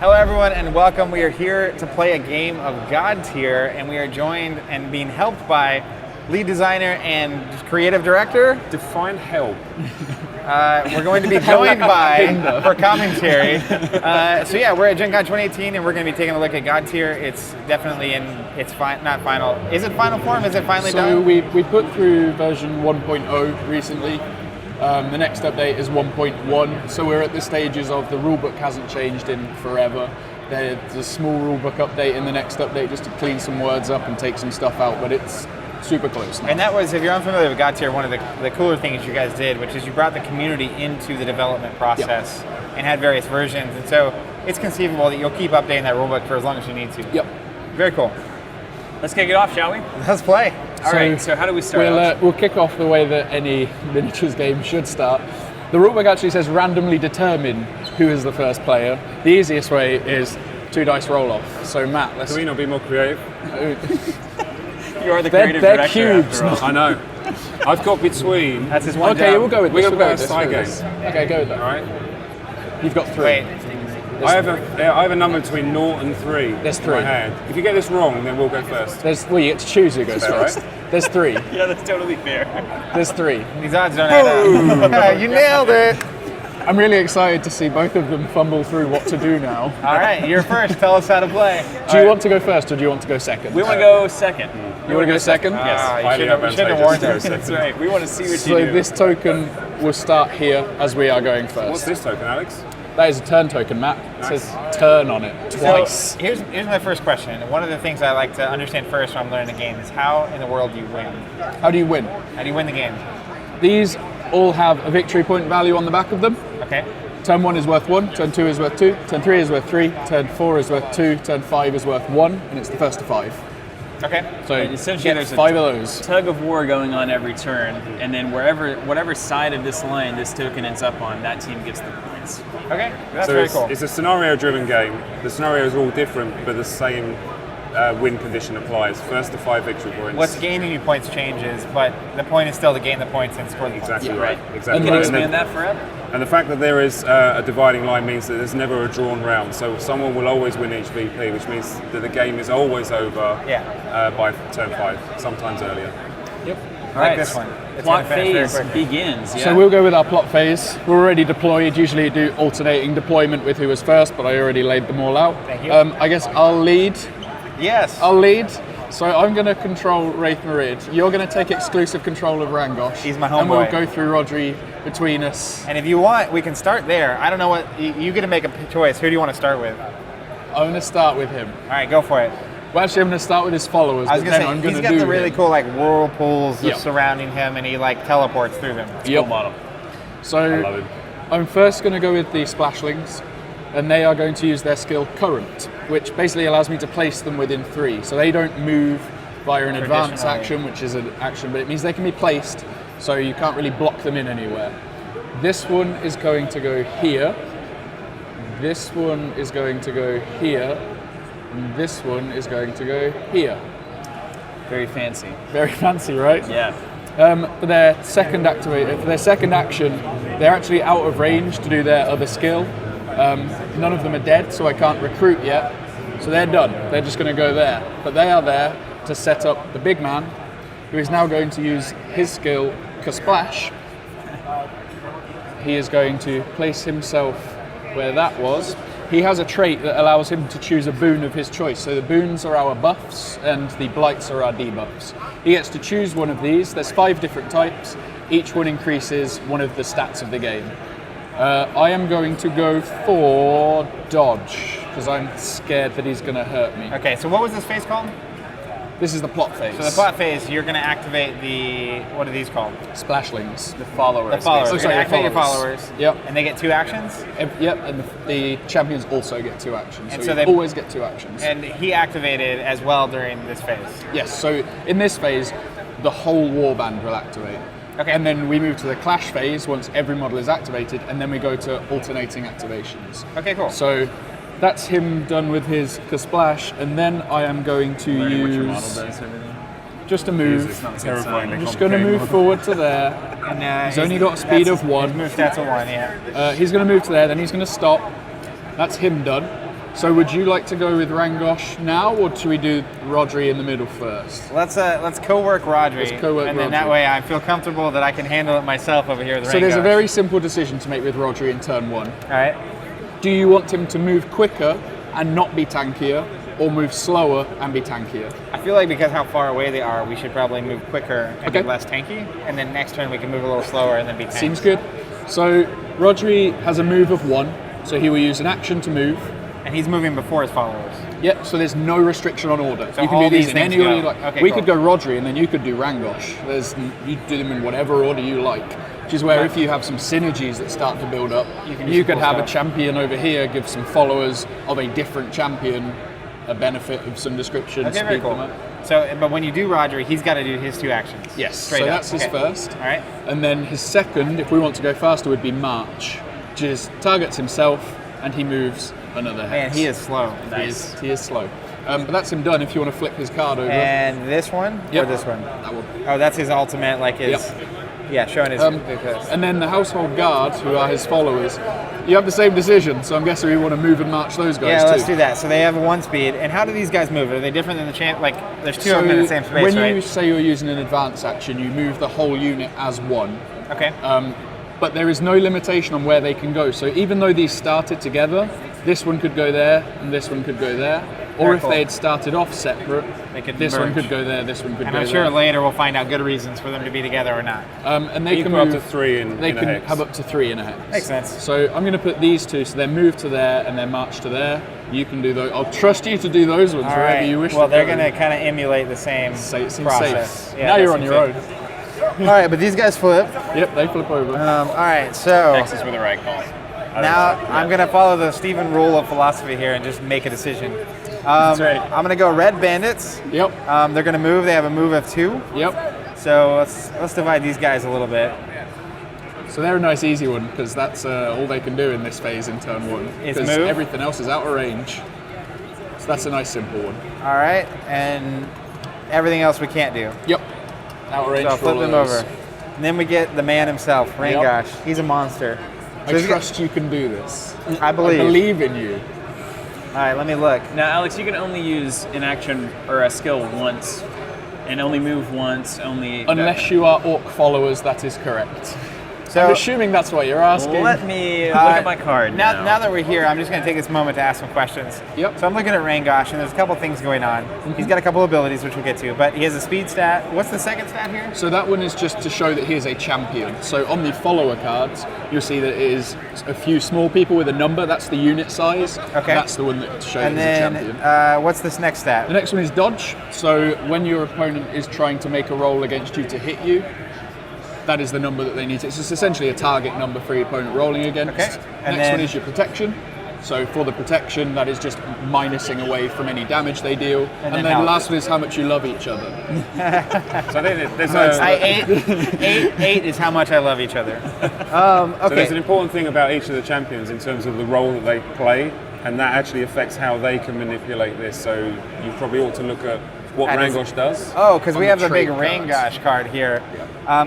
Hello everyone and welcome. We are here to play a game of Godtear and we are joined and being helped by lead designer and creative director. Define help. We're going to be joined by, for commentary. So yeah, we're at Gen Con 2018 and we're going to be taking a look at Godtear. It's definitely in its not final. Is it final form? Is it finally done? So we put through version 1.0 recently. The next update is 1.1, so we're at the stages of the rulebook hasn't changed in forever. There's a small rulebook update in the next update just to clean some words up and take some stuff out, but it's super close now. And that was, if you're unfamiliar with Godtear, one of the cooler things you guys did, which is you brought the community into the development process and had various versions, and so it's conceivable that you'll keep updating that rulebook for as long as you need to. Yep. Very cool. Let's kick it off, shall we? Let's play. All right, so how do we start? We'll kick off the way that any miniatures game should start. The rulebook actually says randomly determine who is the first player. The easiest way is 2 dice roll off. So Matt, let's... Can we not be more creative? You are the creative they're director cubes. after all. I know. I've got between. That's his one Okay, job. we'll go with We're this. going to play a side game. Okay, go with that. All right. You've got 3. Wait. I have a number between 0 and 3. There's in 3. my hand. If you get this wrong, then we'll go first. Well, you get to choose who goes Is that first. right? There's 3. Yeah, that's totally fair. There's 3. These odds don't add up. You nailed it. I'm really excited to see both of them fumble through what to do now. All right, you're first. Tell us how to play. Do you want to go first or do you want to go second? We want to go second. You want to go second? You should have warned us. That's right. We want to see what So you do. this token will start here as we are going first. What's this token, Alex? That is a turn token, Matt. It says turn on it twice. So here's my first question. One of the things I like to understand first when I'm learning the game is how in the world do you win? How do you win? How do you win the game? These all have a victory point value on the back of them. Okay. Turn 1 is worth 1, turn 2 is worth 2, turn 3 is worth 3, turn 4 is worth 2, turn 5 is worth 1, and it's the first to 5. Okay. So And essentially get there's a 5 of those. tug of war going on every turn, and then whatever side of this line this token ends up on, that team gets the points. Okay. That's So very cool. it's a scenario-driven game. The scenarios are all different, but the same win condition applies. First to 5 victory points. What's gaining you points changes, but the point is still to gain the points and score the points. Exactly Yeah, right. right. Exactly You can right. expand that forever. And the fact that there is a dividing line means that there's never a drawn round. So someone will always win each VP, which means that the game is always over by turn 5, sometimes earlier. Yep. I like this one. It's Plot gonna finish very phase quickly. begins. Yeah. So we'll go with our plot phase. We're already deployed. Usually do alternating deployment with who was first, but I already laid them all out. Thank you. I guess I'll lead. Yes. I'll lead. So I'm going to control raith'marid. You're going to take exclusive control of Rangosh. He's my And we'll homeboy. go through Rodri between us. And if you want, we can start there. I don't know what you get to make a choice. Who do you want to start with? I'm going to start with him. All right, go for it. Well, actually, I'm going to start with his followers. I was but gonna then say I'm going he's to got do the really him. cool like whirlpools Yep. surrounding him, and he like teleports through them. Yep. Cool model. So I love him. I'm first going to go with the splashlings, and they are going to use their skill Current, which basically allows me to place them within 3. So they don't move via an advance Traditionally. action, which is an action, but it means they can be placed, so you can't really block them in anywhere. This one is going to go here. This one is going to go here. And this one is going to go here. Very fancy. Very fancy, right? Yeah. For their second action, they're actually out of range to do their other skill. None of them are dead, so I can't recruit yet. So they're done. They're just going to go there. But they are there to set up the big man, who is now going to use his skill, Splash. He is going to place himself where that was. He has a trait that allows him to choose a boon of his choice. So the boons are our buffs and the blights are our debuffs. He gets to choose one of these. There's 5 different types. Each one increases one of the stats of the game. I am going to go for dodge because I'm scared that he's going to hurt me. Okay, so what was this phase called? This is the plot phase. So the plot phase, you're going to activate the, what are these called? Splashlings. The followers. The followers. Oh, You're sorry, going to activate your followers. followers. Yep. And they get 2 actions? Yep, and the champions also get 2 actions. And So, so you they- always get 2 actions. And he activated as well during this phase. Yes, so in this phase, the whole warband will activate. Okay. And then we move to the clash phase once every model is activated, and then we go to alternating activations. Okay, cool. So that's him done with his Splash, and then I am going to Learning what your model use does, everything. just a move. It's not terrifyingly I'm just going to move forward to there. And, He's only got a speed of 1. His move stats are 1, yeah. He's going to move to there, then he's going to stop. That's him done. So would you like to go with Rangosh now, or should we do Rodri in the middle first? Let's co-work Rodri, and then Rodri. that way I feel comfortable that I can handle it myself over here with So there's a Rangosh. very simple decision to make with Rodri in turn 1. All right. Do you want him to move quicker and not be tankier, or move slower and be tankier? I feel like because how far away they are, we should probably move quicker and Okay. be less tanky, and then next turn we can move a little slower and then be tanky. Seems good. So Rodri has a move of 1, so he will use an action to move. And he's moving before his followers. Yep, so there's no restriction on order. So you can all do these these in any things order you go. like. Okay, we cool. could go Rodri and then you could do Rangosh. You do them in whatever order you like. Which is where if you have some synergies that start to build up, you could have a champion over here give some followers of a different champion a benefit of some description. Okay, very speed them cool. up. So, but when you do Rodri, he's got to do his 2 actions. Yes, Straight so up. that's his Okay. first. All right. And then his second, if we want to go faster, would be March, which is targets himself and he moves another Man, hex. he is slow. He is slow. But that's him done if you want to flip his card over. And this one Yep. or this one? That one. Oh, that's his ultimate, like his. Yeah, showing his. And then the household guards, who are his followers, you have the same decision, so I'm guessing we want to move and march those guys yeah, too. let's do that. So they have 1 speed. And how do these guys move? Are they different than the champ? Like, there's 2 of them in the same space, when right? you say you're using an advance action, you move the whole unit as 1. Okay. But there is no limitation on where they can go. So even though these started together, this one could go there and this one could go there. Or Very if cool. they had started off separate, They could this one merge. could go there, this one could And go I'm there. sure later we'll find out good reasons for them to be together or not. And they You can can go move up to 3 in They a can hex. have up to 3 in a hex. Makes sense. So I'm going to put these 2, so they move to there and then march to there. You can do those. I'll trust you to do those ones All wherever right. you wish. Well, to they're go. going to kind of emulate the same Seems process. safe. Yeah, now that you're on seems your safe. own. All right, but these guys flip. Yep, they flip over. All right, so X's were the right call. now I'm going to follow the Steven rule of philosophy here and just make a decision. That's right. I'm going to go red bandits. Yep. They're going to move. They have a move of 2. Yep. So let's divide these guys a little bit. So they're a nice easy one because that's all they can do in this phase in turn 1. Is Because move. everything else is out of range. So that's a nice simple one. All right, and everything else we can't do. Yep. Out of range So I'll for flip all of them those. over. And then we get the man himself, Rangosh. He's a monster. So I he's trust you can do this. I believe. I believe in you. All right, let me look. Now, Alex, you can only use an action or a skill once, and only move once. Unless you are orc followers, that is correct. So I'm assuming that's what you're asking. Let me look at my card now. Now that we're here, I'm just going to take this moment to ask some questions. Yep. So I'm looking at Rangosh, and there's a couple things going on. He's got a couple abilities, which we'll get to, but he has a speed stat. What's the second stat here? So that one is just to show that he is a champion. So on the follower cards, you'll see that it is a few small people with a number. That's the unit size. Okay. That's the one that shows And he's a then champion. what's this next The stat? next one is dodge. So when your opponent is trying to make a roll against you to hit you, that is the number that they need to. It's just essentially a target number for your opponent rolling against. Okay. And Next then- one is your protection. So for the protection, that is just minusing away from any damage they deal. And then then health. the last one is how much you love each other. So I think there's Eight is how much I love each other. So Okay. there's an important thing about each of the champions in terms of the role that they play, and that actually affects how they can manipulate this. So you probably ought to look at what And is- Rangosh does. Oh, because we the have the big trait cards. Rangosh card here.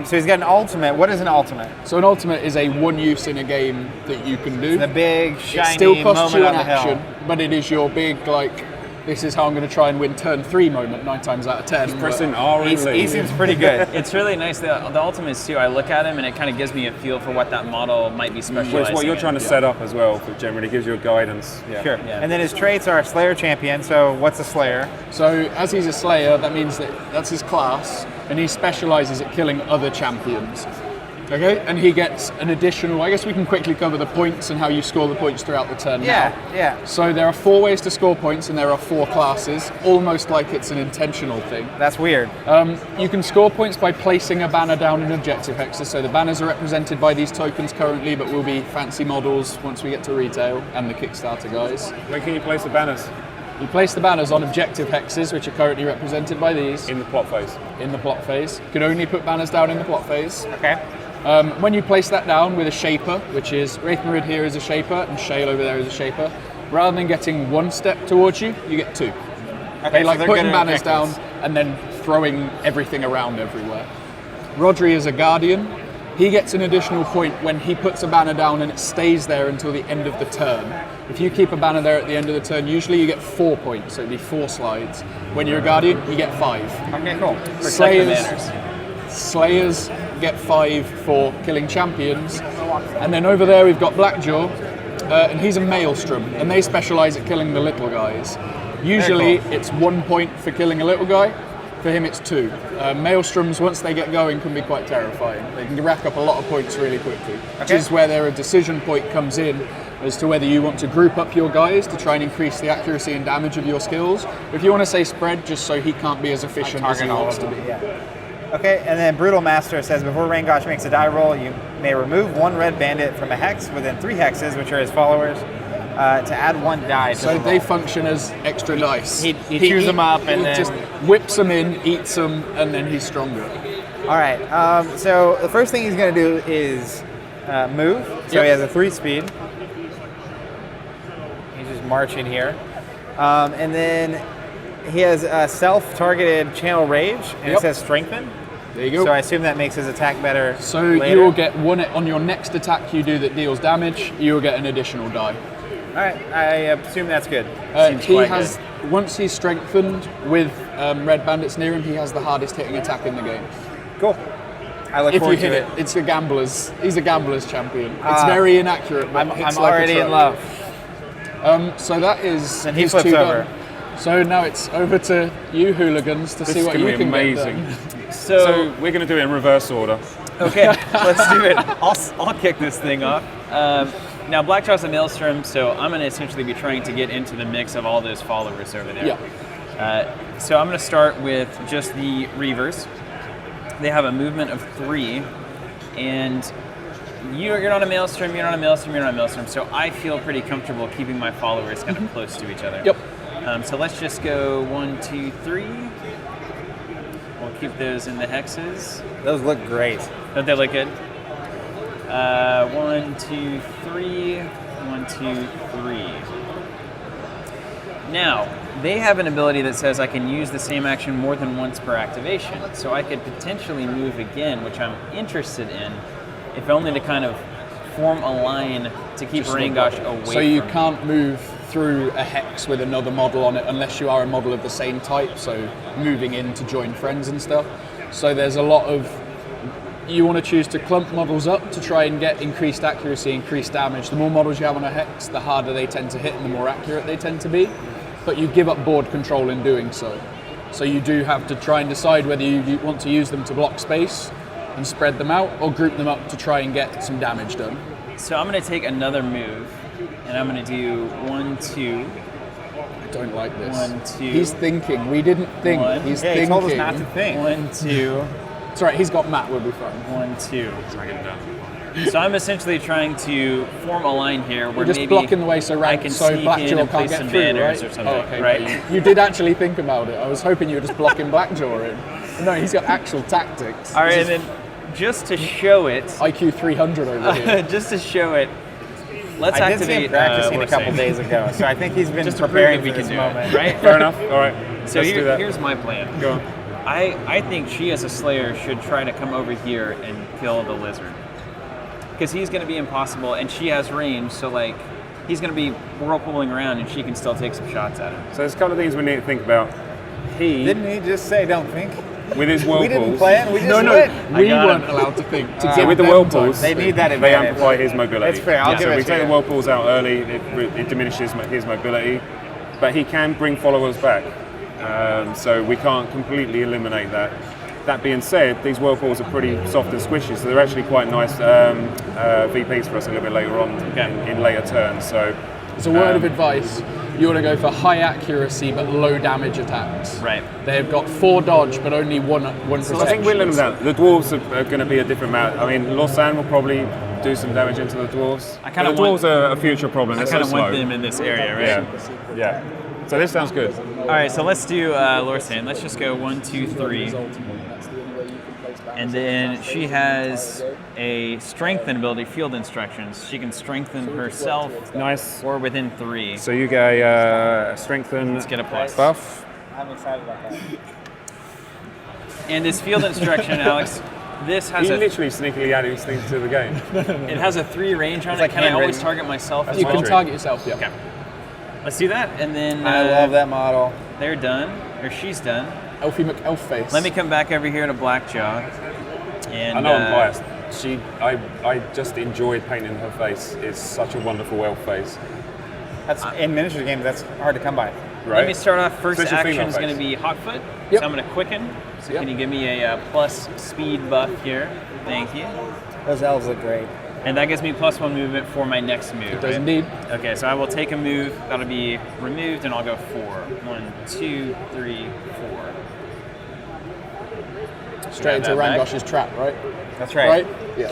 So he's got an ultimate. What is an ultimate? So an ultimate is a one use in a game that you can do. The big, It shiny still costs moment you on an the action, hill. but it is your big, like, this is how I'm going to try and win turn 3 moment 9 times out of 10. but- Pressing R and He leave. seems pretty good. It's really nice. The ultimates too. I look at him and it kind of gives me a feel for what that model might be specializing Which is what you're in. trying to set up as well, but generally gives you a guidance. Yeah. Sure. Yeah. And then his traits are Slayer Champion. So what's a Slayer? So as he's a Slayer, that means that that's his class, and he specializes at killing other champions. Okay, and he gets an additional. I guess we can quickly cover the points and how you score the points throughout the turn. Yeah, now. yeah. So there are 4 ways to score points, and there are 4 classes, almost like it's an intentional thing. That's weird. You can score points by placing a banner down in objective hexes. So the banners are represented by these tokens currently, but will be fancy models once we get to retail and the Kickstarter guys. Where can you place the banners? You place the banners on objective hexes, which are currently represented by these In the plot phase. in the plot phase. You can only put banners down in the plot phase. Okay. When you place that down with a shaper, which is raith'marid here is a shaper and Shale over there is a shaper, rather than getting 1 step towards you, you get 2. Okay. They so like they're putting good at banners down objectives. and then throwing everything around everywhere. Rodri is a guardian. He gets an additional point when he puts a banner down and it stays there until the end of the turn. If you keep a banner there at the end of the turn, usually you get 4 points, so it'd be 4 slides. When you're a Guardian, you get 5. Okay, cool. Slayers get 5 for killing champions. And then over there we've got Blackjaw, and he's a Maelstrom, and they specialise at killing the little guys. Usually it's 1 point for killing a little guy. For him it's 2. Maelstroms, once they get going, can be quite terrifying. They can rack up a lot of points really quickly, which is where their decision point comes in as to whether you want to group up your guys to try and increase the accuracy and damage of your skills. If you want to say spread, just so he can't be as efficient as he wants to be. Okay, and then Brutal Master says, before Rangosh makes a die roll, you may remove 1 red bandit from a hex within 3 hexes, which are his followers, to add 1 die to So they function as extra dice. He chews them up and then just whips them in, eats them, and then he's stronger. All right, so the first thing he's going to do is move. So he has a 3 speed. He's just marching here. And then he has a self-targeted Channel Rage, and it says Strengthen. There you go. So I assume that makes his attack better. So later. you will get 1 on your next attack you do that deals damage, you will get an additional die. All right, I assume that's good. He has, once he's strengthened with red bandits near him, he has the hardest hitting attack in the game. Cool. I look If you forward hit to it, it's a gambler's. He's a gambler's champion. It's very inaccurate. But I'm hits like already a in truck. love. So that is. And he his flips 2 over. done. So now it's over to you hooligans to see what you can amazing. get done. So we're going to do it in reverse order. Okay, let's do it. I'll kick this thing off. Now, Blackjaw's a Maelstrom, so I'm going to essentially be trying to get into the mix of all those followers over there. Yeah. So I'm going to start with just the Reavers. They have a movement of 3, and you're not a Maelstrom, you're not a Maelstrom, you're not a Maelstrom, so I feel pretty comfortable keeping my followers kind of close to each other. Yep. So let's just go 1, 2, 3. We'll keep those in the hexes. Those look great. Don't they look good? 1, 2, 3. 1, 2, 3. Now, they have an ability that says I can use the same action more than once per activation. So I could potentially move again, which I'm interested in, if only to kind of form a line to keep Rangosh away So you from can't move through a hex with another model on it unless you are a model of the same type, so moving in to join friends and stuff. So there's a lot of, you want to choose to clump models up to try and get increased accuracy, increased damage. The more models you have on a hex, the harder they tend to hit and the more accurate they tend to be. But you give up board control in doing so. So you do have to try and decide whether you want to use them to block space and spread them out, or group them up to try and get some damage done. So I'm going to take another move, and I'm going to do 1, 2. I don't like this. 1, 2. He's thinking. We didn't think. One. He's Yeah, thinking. he told us not to think. 1, 2. It's all right. He's got Matt. We'll be fine. 1, 2. Drag it down. So I'm essentially trying to form a line here where You're just maybe blocking the way so I can so sneak in Blackjaw and can't place get some through, banners right? or something, Oh, okay. right? You did actually think about it. I was hoping you were just blocking Blackjaw in. No, he's got actual tactics. All right, This and is then just to show it, IQ 300 over here. just to show it, let's I did see him activate. practicing a couple Warsaw. days ago, so I think he's been Just to prove preparing that we for can this do moment. it, right? Fair enough. All right. So let's do that. here's my plan. Go on. I think she as a Slayer should try to come over here and kill the lizard. Because he's going to be impossible, and she has range, so like, he's going to be whirlpooling around, and she can still take some shots at him. So there's a couple of things we need to think about. Didn't he just say don't think? With his whirlpools. We didn't plan, we just No, went. we got weren't him. allowed to think. To So give with the them whirlpools, time. They need that They advantage. amplify his mobility. That's fair, I'll so give we it to take the you. whirlpools out early, it diminishes his mobility, but he can bring followers back. So we can't completely eliminate that. That being said, these whirlpools are pretty soft and squishy, so they're actually quite nice VPs for us a little bit later on in later turns. So, As a word of advice, you want to go for high accuracy but low damage attacks. Right. They've got 4 dodge but only one protection. I think we'll limit that. The dwarves are going to be a different amount. I mean, Lausanne will probably do some damage into the dwarves. I kinda the dwarves are a future problem. I They're kind so of want slow. them in this area, right? Yeah. So this sounds good. All right, so let's do Lorsan. Let's just go 1, 2, 3. And then she has a strengthen ability, field instructions. She can strengthen herself Nice. or within 3. So you get a strengthen Let's get a plus. buff. I'm excited about that. And this field instruction, Alex, This has Are you literally sneakily adding things to the game? it has a 3 range on It's it. like Can I always handwritten. target myself as You well? can target yourself, yeah. Okay. Let's do that, and then I love that model. they're done, or she's done. Elfie McElfface. Let me come back over here to Blackjaw. And I know I'm biased. I just enjoyed painting her face. It's such a wonderful elf face. That's in miniature games. That's hard to come by. Right? Let me start off. First Especially action female is going to face. be Hawkfoot. Yep. So I'm going to quicken. So Yep. can you give me a plus speed buff here? Thank you. Those elves look great. And that gives me +1 movement for my next move. It does right? indeed. Okay, so I will take a move. That'll be removed, and I'll go 4. 1, 2, 3, 4. Straight into that back. Rangosh's trap, right? That's right. Right? Yeah.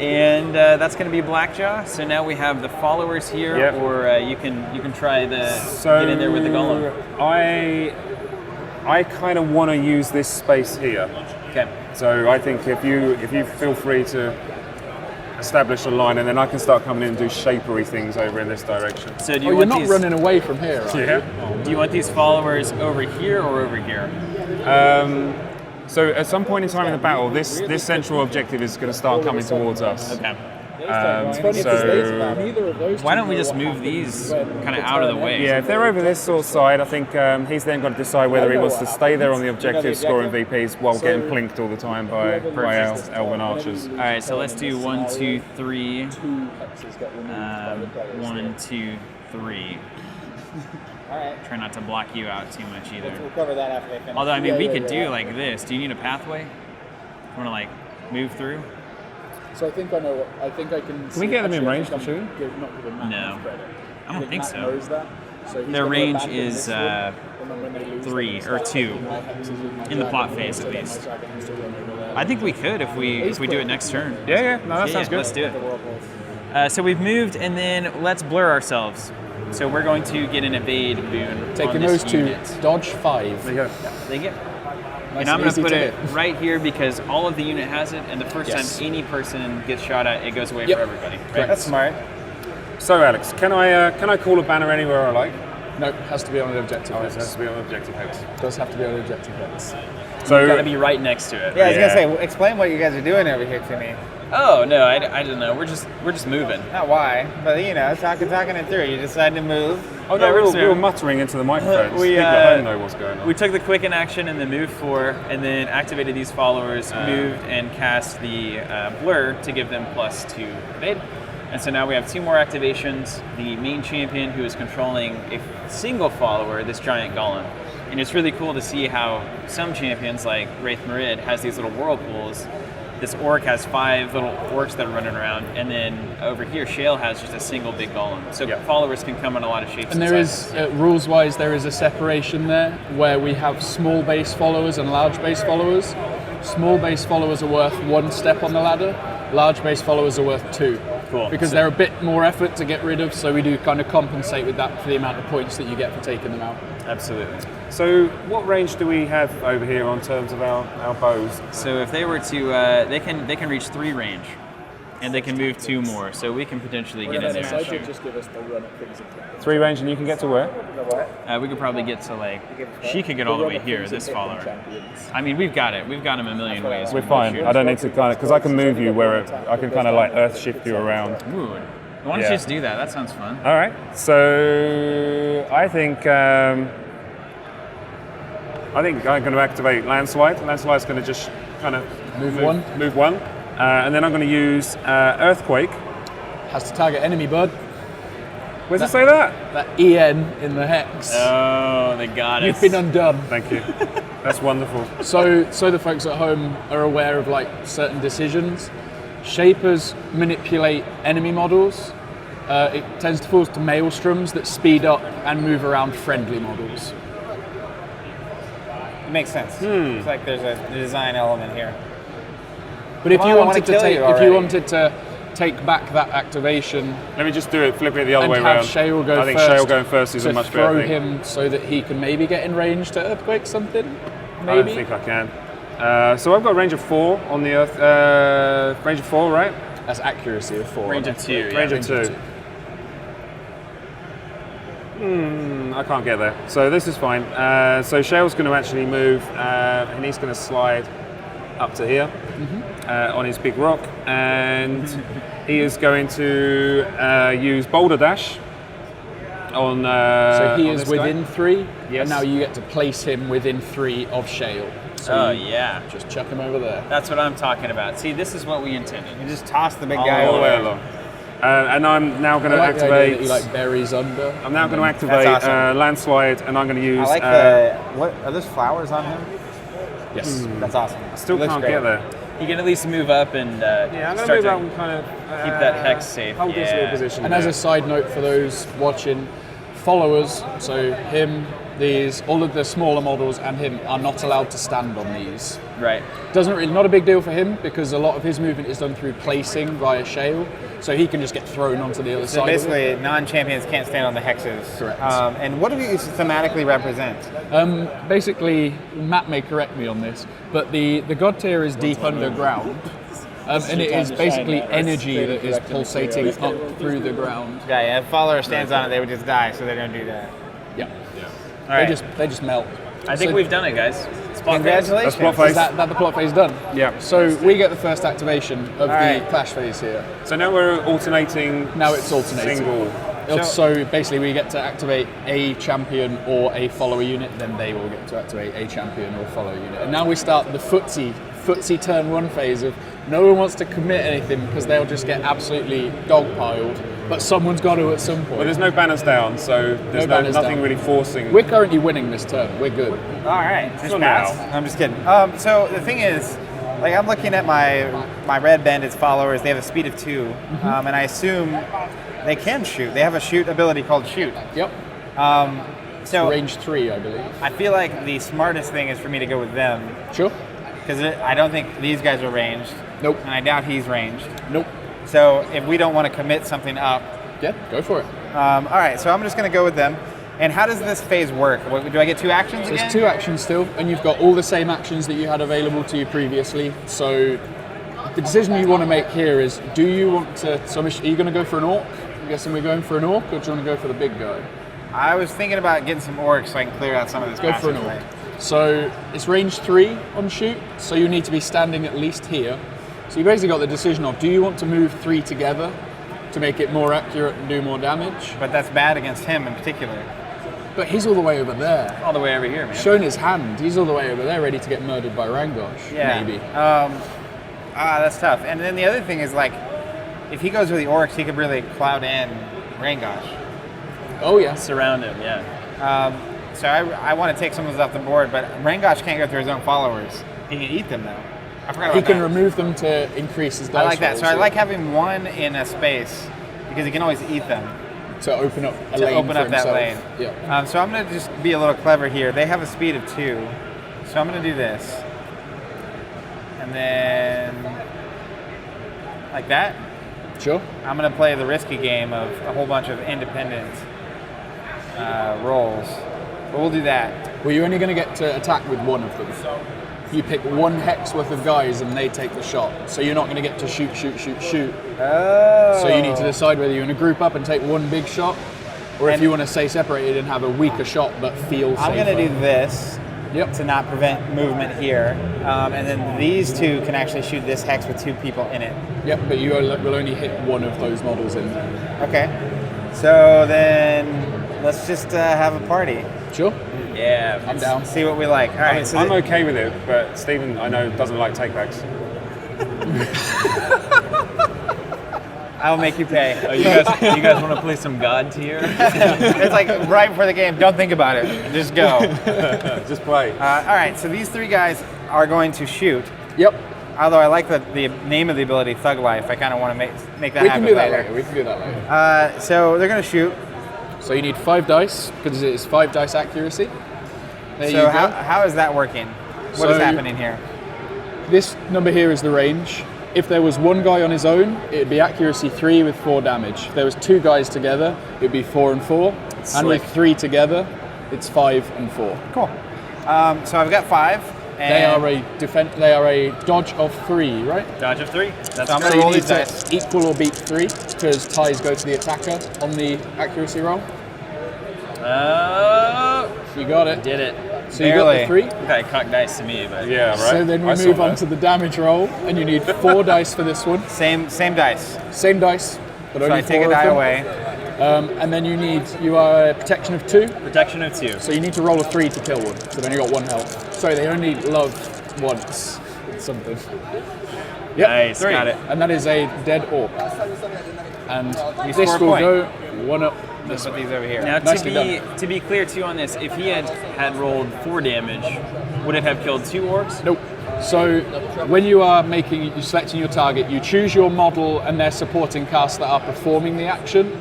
And that's going to be Blackjaw. So now we have the followers here, Yep. or you can try the So get in there with the golem. I kind of want to use this space here. Okay. So I think if you feel free to establish a line, and then I can start coming in and do shapery things over in this direction. So do Oh, you you're want not these? running away from here, are you? Do you want these followers over here or over here? So at some point in time in the battle, this central objective is going to start coming towards us. Okay. So Why don't we just move these kind of out of the way? yeah, if they're over this sort of side, I think he's then got to decide whether he wants to stay there on the objective, scoring VPs while getting plinked all the time by Elven archers. All right, so let's do 1, 2, 3. 1, 2, 3. Try not to block you out too much either. We'll cover that after they finish. Although, I mean, we could do like this. Do you need a pathway? You want to like move through? So I think I know. I think I can. we get them in range to shoot? No. I don't think so. Knows that. So he's Their gonna range abandon is this one, and then when they lose, 3 they or start 2 taking my hexes with my in the plot dragon, phase so at that my least. dragon has to run over there. I think we could if we do it next turn. Yeah, no, that sounds good. Let's do it. So we've moved, and then let's blur ourselves. So we're going to get an evade boon Taking on this those two, unit. dodge 5. There you go. They get. Nice And I'm going easy to put it hit. right here because all of the unit has it, and the first Yes. time any person gets shot at, it goes away Yep. for everybody. Right? Correct. That's smart. So Alex, can I call a banner anywhere I like? No, it has to be on an objective Oh, it hex. has to be on objective hex. Does have to be on an objective hex. So Got to be right next to it. Yeah, I was Yeah. gonna say, explain what you guys are doing over here to me. Oh no, I don't know. We're just moving. Not why, but you know, talking it through. You decided to move. oh Yeah, no, we're we were muttering into the microphones. We, People at home know what's going on. We took the quicken action and the move 4, and then activated these followers, moved and cast the blur to give them +2 evade. And so now we have 2 more activations. The main champion who is controlling a single follower, this giant golem. And it's really cool to see how some champions like raith'marid has these little whirlpools. This orc has 5 little orcs that are running around, and then over here Shale has just a single big golem. So Yeah. followers can come in a lot of shapes And there sizes. is, rules-wise, there is a separation there where we have small base followers and large base followers. Small base followers are worth 1 step on the ladder. Large base followers are worth 2. Cool. Because So- they're a bit more effort to get rid of, so we do kind of compensate with that for the amount of points that you get for taking them out. Absolutely. So what range do we have over here on terms of our bows? So if they were to, they can reach 3 range, and they can move 2 more. So we can potentially get in there and shoot. just give us the run at things. 3 range, and you can get to where? We could probably get to like, she could get all the way here. This follower. I mean, we've got it. We've got him a million ways. We're we can fine. shoot. I don't need to kind of, because I can move you where I can kind of like earth shift you around. Ooh. Why don't you Yeah. just do that? That sounds fun. All right. So I think I'm going to activate landslide. Landslide's going to just kind of Move one. Move one, and then I'm going to use earthquake. Has to target enemy, bud. Where does it say that? That EN in the hex. Oh, they got us. You've been undone. Thank you. That's wonderful. So the folks at home are aware of like certain decisions. Shapers manipulate enemy models. It tends to fall to maelstroms that speed up and move around friendly models. It makes sense. It's like there's a design element here. But if Come you on, I wanna wanted to kill take, you if already. you wanted to take back that activation Let me just do it. Flip it the other and way have around. Shale go I think first, Shale going first is to a much throw better thing. him so that he can maybe get in range to earthquake something. I Maybe. don't think I can. So I've got range of 4 on the earth. Range of 4, right? That's accuracy of 4. Range of 2. Yeah. Range of 2. I can't get there. So this is fine. So Shale's going to actually move, and he's going to slide up to here on his big rock, and he is going to use Boulder Dash on. So he on is this guy. within 3, Yes. and now you get to place him within 3 of Shale. So Oh you yeah, just chuck him over there. that's what I'm talking about. See, this is what we intended. You just toss the big guy all the over. way along. And I'm now going I to like the idea activate. that he like buries under. I'm now going to activate That's awesome. Landslide, and I'm going to use. I like the. What are those flowers on him? Yes. That's awesome. Still Looks can't great. get there. You can at least move up and Yeah, I'm going to start move to out and kind of keep that hex safe. Hold this Yeah. little position. And as there. a side note for those watching, followers, so him, these, all of the smaller models and him are not allowed to stand on these. Right. Doesn't really, not a big deal for him because a lot of his movement is done through placing via Shale, so he can just get thrown onto the other So side. basically, non-champions can't stand on the hexes. Correct. And what do these thematically represent? Basically, Matt may correct me on this, but the Godtear is deep underground, and it is basically energy that is pulsating up through the ground. Yeah, if a follower stands on it, they would just die, so they don't do that. Yeah, All right. they just melt. I think So- we've done it, guys. Spot Congratulations. That's plot phase. Is that the plot phase done? Yeah. So we get the first activation of the right. clash phase here. So now we're alternating. Now it's alternating. Single. So basically we get to activate a champion or a follower unit, then they will get to activate a champion or follower unit. And now we start the footsie turn 1 phase of no one wants to commit anything because they'll just get absolutely dogpiled. But someone's got to at some point. But there's no banners down, so there's banners nothing down. really forcing. We're currently winning this turn. We're good. All right. Just For pass. now. I'm just kidding. So the thing is, like I'm looking at my red bandits followers. They have a speed of 2, and I assume they can shoot. They have a shoot ability called shoot. Yep. So Range 3, I believe. I feel like the smartest thing is for me to go with them Sure. because I don't think these guys are ranged, Nope. and I doubt he's ranged. Nope. So if we don't want to commit something up, Yeah, go for it. all right. So I'm just going to go with them. And how does this phase work? Do I get 2 actions again? There's 2 actions still, and you've got all the same actions that you had available to you previously. So the decision you want to make here is, do you want to, are you going to go for an orc? I'm guessing we're going for an orc, or do you want to go for the big guy? I was thinking about getting some orcs so I can clear out some of this Go for an orc. passageway. So it's range 3 on shoot, so you need to be standing at least here. So you basically got the decision of, do you want to move 3 together to make it more accurate and do more damage? But that's bad against him in particular. But he's all the way over there. all the way over here, man. Shown his hand, he's all the way over there ready to get murdered by Rangosh, Yeah. maybe. That's tough. And then the other thing is, like, if he goes with the orcs, he could really cloud in Rangosh. Oh yeah. Surround him, yeah. So I want to take some of those off the board, but Rangosh can't go through his own followers. He can eat them, though. I forgot about He can that. remove them to increase his dice I like that. rolls, So I like having 1 in a space because he can always eat them. to open up a To lane open for up that himself. lane. Yeah. So I'm going to just be a little clever here. They have a speed of 2, so I'm going to do this. And then, like that, Sure. I'm going to play the risky game of a whole bunch of independent rolls. But we'll do that. Well, you're only going to get to attack with 1 of them. You pick 1 hex worth of guys and they take the shot. So you're not going to get to shoot. Oh. So you need to decide whether you want to group up and take 1 big shot, or if you want to stay separated and have a weaker shot but feel safer. I'm going to do this Yep. to not prevent movement here. And then these 2 can actually shoot this hex with 2 people in it. Yep, but you will only hit 1 of those models in. Okay. So then let's just have a party. Sure. Yeah. I'm down. See what we like. All right. So I'm okay with it, but Stephen, I know, doesn't like takebacks. I'll make you pay. Oh, you guys want to play some Godtear? It's like right before the game. Don't think about it. Just go. Just play. All right. So these 3 guys are going to shoot. Yep. Although I like the name of the ability, Thug Life. I kind of want to make that We happen can do that later. later. We can do that later. So they're going to shoot. So you need 5 dice because it is 5 dice accuracy. There you So go. how is that working? What is So- happening here? This number here is the range. If there was 1 guy on his own, it would be accuracy 3 with 4 damage. If there was 2 guys together, it would be 4 and 4. And with 3 together, it's 5 and 4. Cool. So I've got 5. And They are a dodge of 3, right? Dodge of 3. That's So I'm So gonna you roll need these to dice. equal or beat 3 because ties go to the attacker on the accuracy roll. Oh, You got it. did it. So you got the Barely. 3. Okay, cock dice to me, but Yeah, right. So then we I saw move on that. to the damage roll, and you need 4 dice for this one. Same dice. Same dice, but So only I take 4 a of die them. away. And then you are a protection of 2, protection of 2. so you need to roll a 3 to kill one. So then you got 1 health. Sorry, they only love once. It's something. Yep, Nice, 3. got it. And that is a dead orc. And You this score a will point. go 1 up. Let's put these over here. Now, Nicely to be clear too on this, if he had rolled 4 damage, would it have killed 2 orcs? Nope. So when you are you're selecting your target, you choose your model and their supporting cast that are performing the action,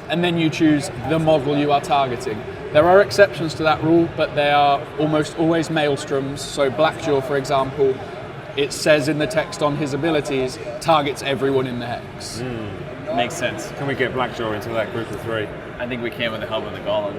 and then you choose the model you are targeting. There are exceptions to that rule, but they are almost always maelstroms. So Blackjaw, for example, it says in the text on his abilities, targets everyone in the hex. Makes sense. Can we get Blackjaw into that group of 3? I think we can with the help of the golem.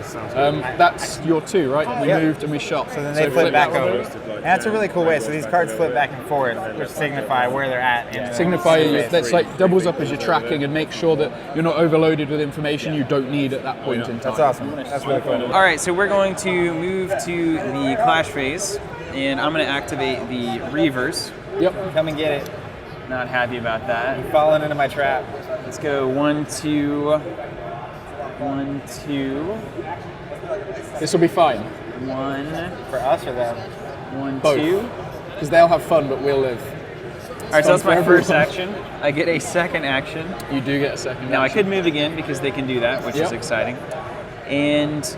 Sounds good. That's your 2, right? We Yeah. moved and we shot. So then they flip back over. Like And that's a really cool way. So these cards flip back and forth, which signify where they're at. In Signify the that's like doubles up as you're tracking and make sure that you're not overloaded with information you don't need at that point in time. That's awesome. That's really cool. All right, so we're going to move to the clash phase, and I'm going to activate the Reavers. Yep. Come and get it. Not happy about that. Falling into my trap. Let's go 1, 2, 1, 2, This will be fine. 1, For us or them? 1, Both. 2. Because they'll have fun, but we'll live. All right, so that's fun my for first everyone. action. I get a second action. You do get a second. Now I action. could move again because they can do that, which is Yep. exciting. And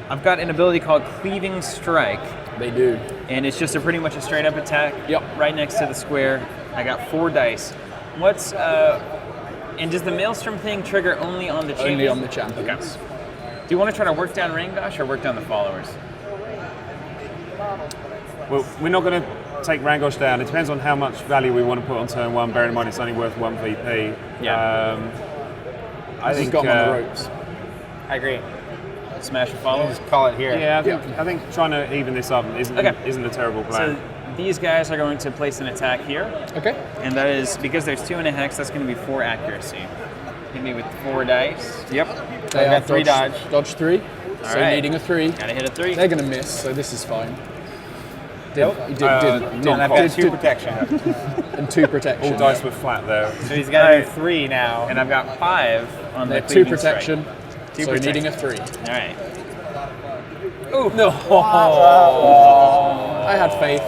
I've got an ability called Cleaving Strike, They do. and it's just pretty much a straight up attack. Yep. Right next to the square. I got 4 dice. What's and does the Maelstrom thing trigger only on the champion? Only on the champions. Do you want to try to work down Rangosh or work down the followers? Well, we're not going to take Rangosh down. It depends on how much value we want to put on turn 1. Bear in mind it's only worth 1 VP. Yeah. I He's think got him on the ropes. I agree. Smash the followers. Just call it here. Yeah, I think trying to even this up isn't a terrible plan. So these guys are going to place an attack here, Okay. and that is because there's 2 in a hex. That's going to be 4 accuracy. Hit me with 4 dice. Yep. They I got 3 dodge. Dodge 3. So right. needing a 3. Gotta hit a 3. They're going to miss, so this is fine. Nope. Didn't. And I've got 2 protection. And 2 protection. All dice were flat there. So he's got to do Alright. 3 now. And I've got 5 on They're the 2 Cleaving protection. Two So protection. needing a 3. Strike. All right. I had faith.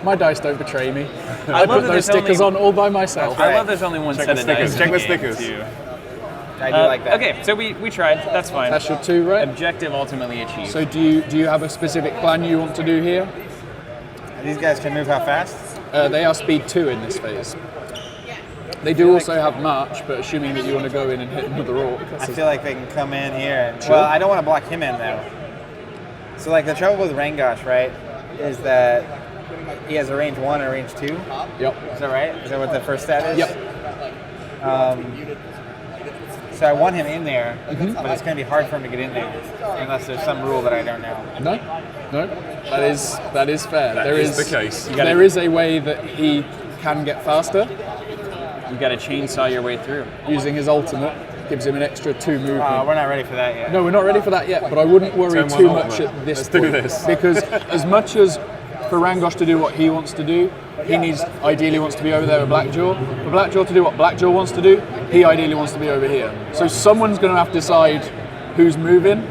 My dice don't betray me. I love put that those there's stickers only- on all by myself. I love there's only one Check set the of dice. stickers, check in the game, stickers. too. I do like that. Okay, so we tried. That's fine. That's your 2, right? Objective ultimately achieved. So do you have a specific plan you want to do here? These guys can move how fast? They are speed 2 in this phase. They do also have march, but assuming that you want to go in and hit another orc. I feel like they can come in here. And, Sure. Well, I don't want to block him in though. So like the trouble with Rangosh, right, is that he has a range 1 and a range 2. Yep. Is that right? Is that what the first stat is? Yep. So I want him in there, but it's going to be hard for him to get in there unless there's some rule that I don't know. No. That is fair. That There is the case. There is a way that he can get faster You got to chainsaw your way through. using his ultimate. Gives him an extra 2 movement. We're not ready for that yet. No, we're not ready for that yet, but I wouldn't worry Turn one too ultimate. much at this Let's do point. this. Because as much as for Rangosh to do what he wants to do, he ideally wants to be over there with Blackjaw. For Blackjaw to do what Blackjaw wants to do, he ideally wants to be over here. So someone's going to have to decide who's moving,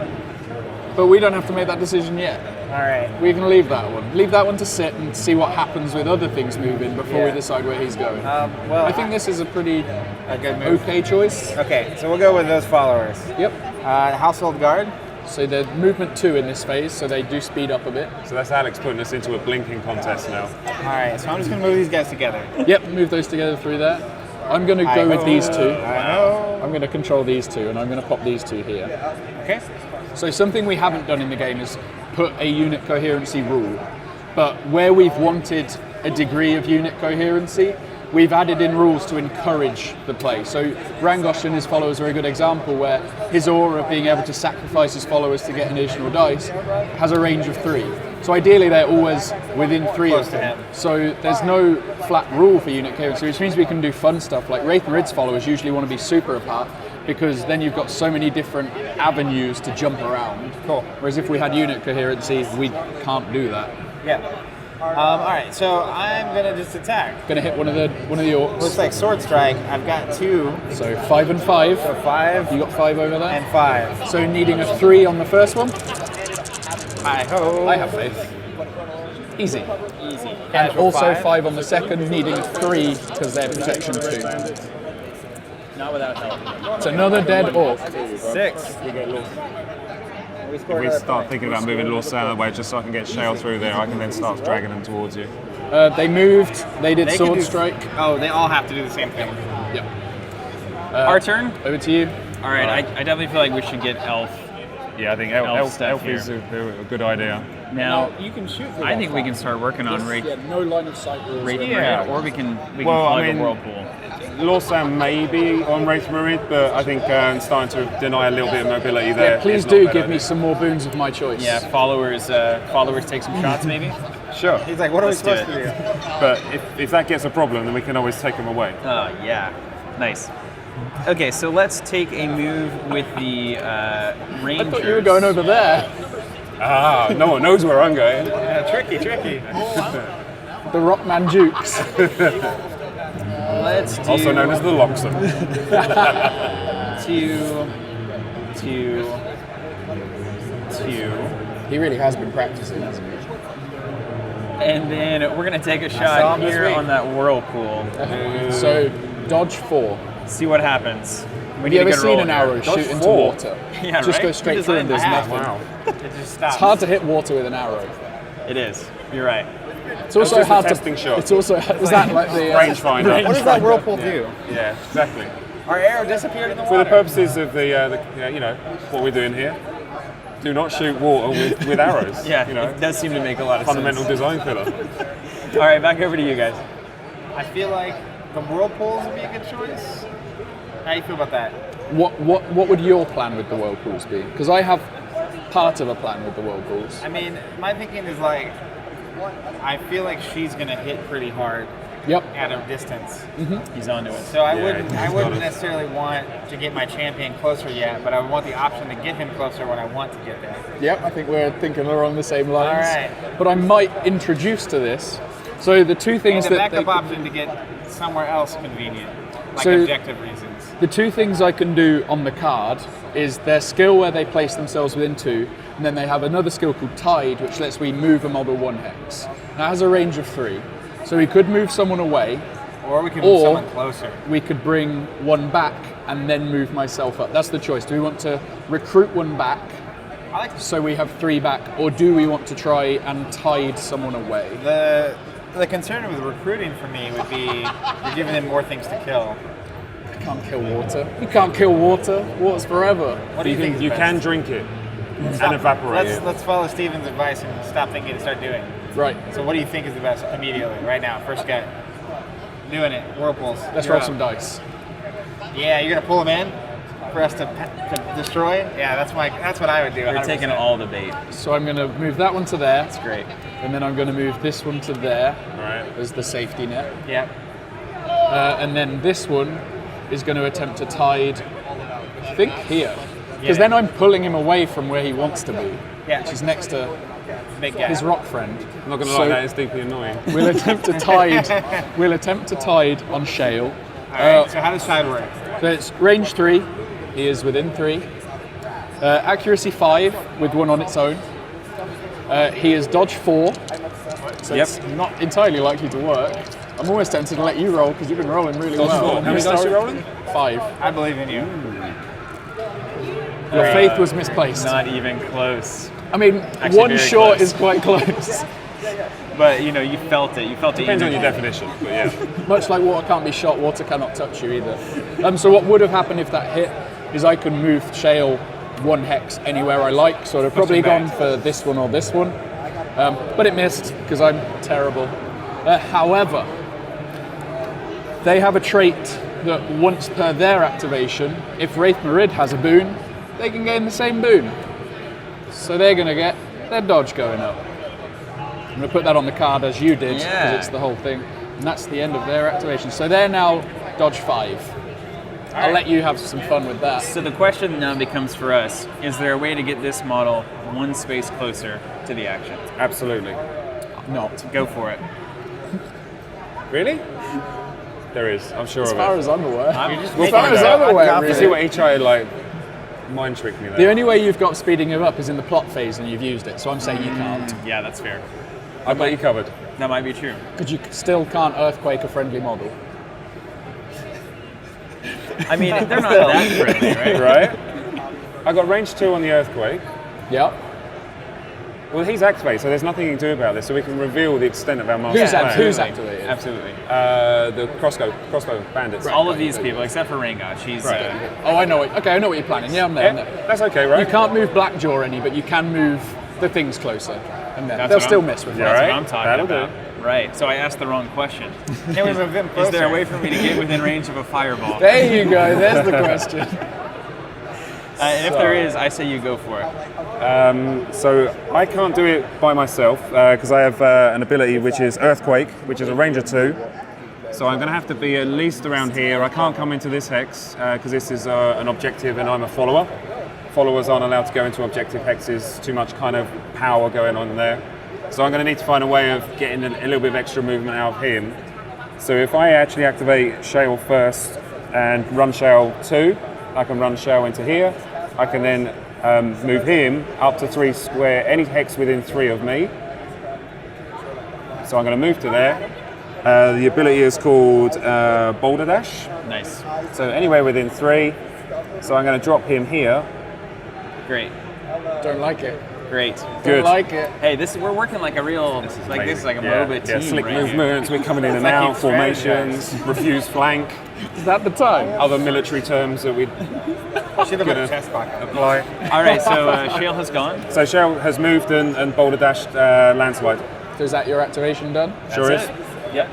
but we don't have to make that decision yet. All right. We can leave that one. Leave that one to sit and see what happens with other things moving before we Yeah. decide where he's going. Well, I think this is a pretty a good move. okay choice. Okay, so we'll go with those followers. Yep. Household Guard. So they're movement 2 in this phase, so they do speed up a bit. So that's Alex putting us into a blinking contest now. All right, so I'm just going to move these guys together. Yep, move those together through there. I'm going to go with these 2. I know. I'm going to control these 2, and I'm going to pop these 2 here. Okay. So something we haven't done in the game is put a unit coherency rule. But where we've wanted a degree of unit coherency, we've added in rules to encourage the play. So Rangosh and his followers are a good example where his aura of being able to sacrifice his followers to get an additional dice has a range of 3. So ideally they're always within 3 Close of to them. him. So there's no flat rule for unit coherency, which means we can do fun stuff like raith'marid's followers usually want to be super apart. because then you've got so many different avenues to jump around. Cool. Whereas if we had unit coherency, we can't do that. Yeah. All right, so I'm gonna just attack. Gonna hit one of the orcs. Looks like sword strike. I've got 2. So 5 and 5. So 5. You got 5 over there. And 5. So needing a 3 on the first one. Hi-ho. I have faith. Easy. Easy. And also 5. 5 on the second, needing a 3 because they're protection 2. Not without help. It's another dead orc. 6. If we start thinking about moving Lord out of the way just so I can get Shale through there, I can then start dragging them towards you. They moved. They did They can sword do- strike. Oh, they all have to do the same thing. Yep. Our turn? Over to you. All right, I definitely feel like we should get Elf. Yeah, I think Elf stuff Elf is a good idea. Now, you can shoot through I that think we far. can start working on Wraith no line of sight rules. Yeah. or we can Well, plug I mean- a Whirlpool. Lawson may be on raith'marid, but I think starting to deny a little bit of mobility there. Yeah, please is not a do bad give me idea. some more boons of my choice. Yeah, followers take some shots maybe. Sure. He's like, what are we Let's do supposed to do? But if that gets a problem, then we can always take them away. Oh yeah, nice. Okay, so let's take a move with the Rangers. I thought you were going over there. Ah, no one knows where I'm going. Yeah, tricky. The Rockman Jukes. Let's do Also known as the Loxam. 2. He really has been practicing, hasn't he? And then we're gonna take a saw shot him this here week. on that Whirlpool. So, dodge 4. See what happens. We Have need you a ever good seen roll an here. arrow Dodge shoot into 4? water? Yeah, Just right? go straight through and there's I have. nothing. Wow. It just stops. It's hard to hit water with an arrow. It is. You're right. It's also just a hard testing to. shot. It's also is that like the Rangefinder. What does that whirlpool do? Yeah, exactly. Our arrow disappeared in the For the water. purposes of the what we're doing here, do not shoot water with arrows. Yeah, you know, it does seem to make a lot of fundamental sense. design filler. All right, back over to you guys. I feel like the whirlpools would be a good choice. How do you feel about that? What would your plan with the whirlpools be? Because I have part of a plan with the whirlpools. I mean, my thinking is like, I feel like she's gonna hit pretty hard Yep. at a distance. He's onto it. So I Yeah, wouldn't he's got it. necessarily want to get my champion closer yet, but I would want the option to get him closer when I want to get there. Yep, I think we're thinking along the same lines. All right. But I might introduce to this. So the two things And a that backup they- option to get somewhere else convenient, like So- objective reasons. the two things I can do on the card is their skill where they place themselves within 2, and then they have another skill called Tide, which lets me move a model 1 hex. That has a range of 3. So we could move someone away, Or we can move Or- someone closer. we could bring one back and then move myself up. That's the choice. Do we want to recruit one back I like so we have 3 back, or do we want to try and tide someone away? the concern with recruiting for me would be you're giving them more things to kill. I can't kill water. You can't kill water. Water's forever. What do you think? is You best? can drink it and evaporate it. Let's follow Steven's advice and stop thinking and start doing. Right. So what do you think is the best immediately, right now, first guy? Doing it, whirlpools. Let's You're roll up. some dice. Yeah, you're gonna pull them in for us to destroy. Yeah, that's what I would do. We're 100%. taking all the bait. So I'm going to move that one to there, That's great. and then I'm going to move this one to there Right. as the safety net. Yeah. And then this one is going to attempt to tide, I think, here. Because Yeah. then I'm pulling him away from where he wants to be, Yeah. which is next to Big guy. his rock friend. I'm not going to So- lie, that is deeply annoying. We'll attempt to tide. We'll attempt to tide on Shale. All right. So how does side work? So it's range 3. He is within 3. Accuracy 5 with 1 on its own. He is dodge 4. So Yep. it's not entirely likely to work. I'm almost tempted to let you roll because you've been rolling really well. How many dice are you rolling? 5. I believe in you. Your faith was misplaced. Not even close. I mean, Actually, one very short close. is quite close. But you know, you felt it. You felt the Depends on energy. your definition, but yeah. Much like water can't be shot, water cannot touch you either. So what would have happened if that hit is I can move Shale 1 hex anywhere I like. So I'd have probably back. gone for this one or this one. But it missed because I'm terrible. However, they have a trait that once per their activation, if raith'marid has a boon, they can gain the same boon. So they're going to get their dodge going up. I'm going to put that on the card as you did, because Yeah. it's the whole thing. And that's the end of their activation. So they're now dodge 5. All I'll let you have some fun with that. So the question now becomes for us, is there a way to get this model one space closer to the action? Absolutely. Not. Go for it. Really? There is. I'm sure As of far it. as I'm aware. We'll far find as out. I'm aware, You really. see what he tried to like mind trick me there. The only way you've got speeding him up is in the plot phase and you've used it, so I'm saying you can't. Yeah, that's fair. I've got you covered. That might be true. Because you still can't Earthquake a friendly model. I mean, they're not that friendly, right? Right? I got range 2 on the Earthquake. Yep. Well, he's activated, so there's nothing you can do about this, so we can reveal the extent of our master plan. Who's activated? Absolutely. The crossbow bandits. All of these people, except for Rangosh, he's... Right. Oh, I know I know what you're planning. Yeah, I'm there. I'm Yeah, there. that's okay, right? You can't move Blackjaw any, but you can move the things closer. And then That's they'll what still I'm- miss with Yeah, that. That's right? what I'm talking That'll about. do. Right, so I asked the wrong question. Can we move him closer? Is there a way for me to get within range of a fireball? There you go. There's the question. And if there is, I say you go for it. So I can't do it by myself because I have an ability which is Earthquake, which is a Ranger 2. So I'm going to have to be at least around here. I can't come into this hex because this is an objective and I'm a follower. Followers aren't allowed to go into objective hexes, too much kind of power going on there. So I'm going to need to find a way of getting a little bit of extra movement out of him. So if I actually activate Shale first and run Shale 2, I can run Shale into here. I can then move him up to 3 square, any hex within 3 of me. So I'm going to move to there. The ability is called Boulder Dash. Nice. So anywhere within 3. So I'm going to drop him here. Great. Don't like it. Great. Good. Don't like it. Hey, we're working like a real, this is like a MOBA team. Slick right here. movements, we're coming in and like out, you've formations, refuse flank, Is that the time? other military terms that we Should have gonna a chest pocket. apply. All right, so Shale has gone. So Shell has moved and boulder dashed landslide. So is that your activation done? Sure That's is. it. Yep.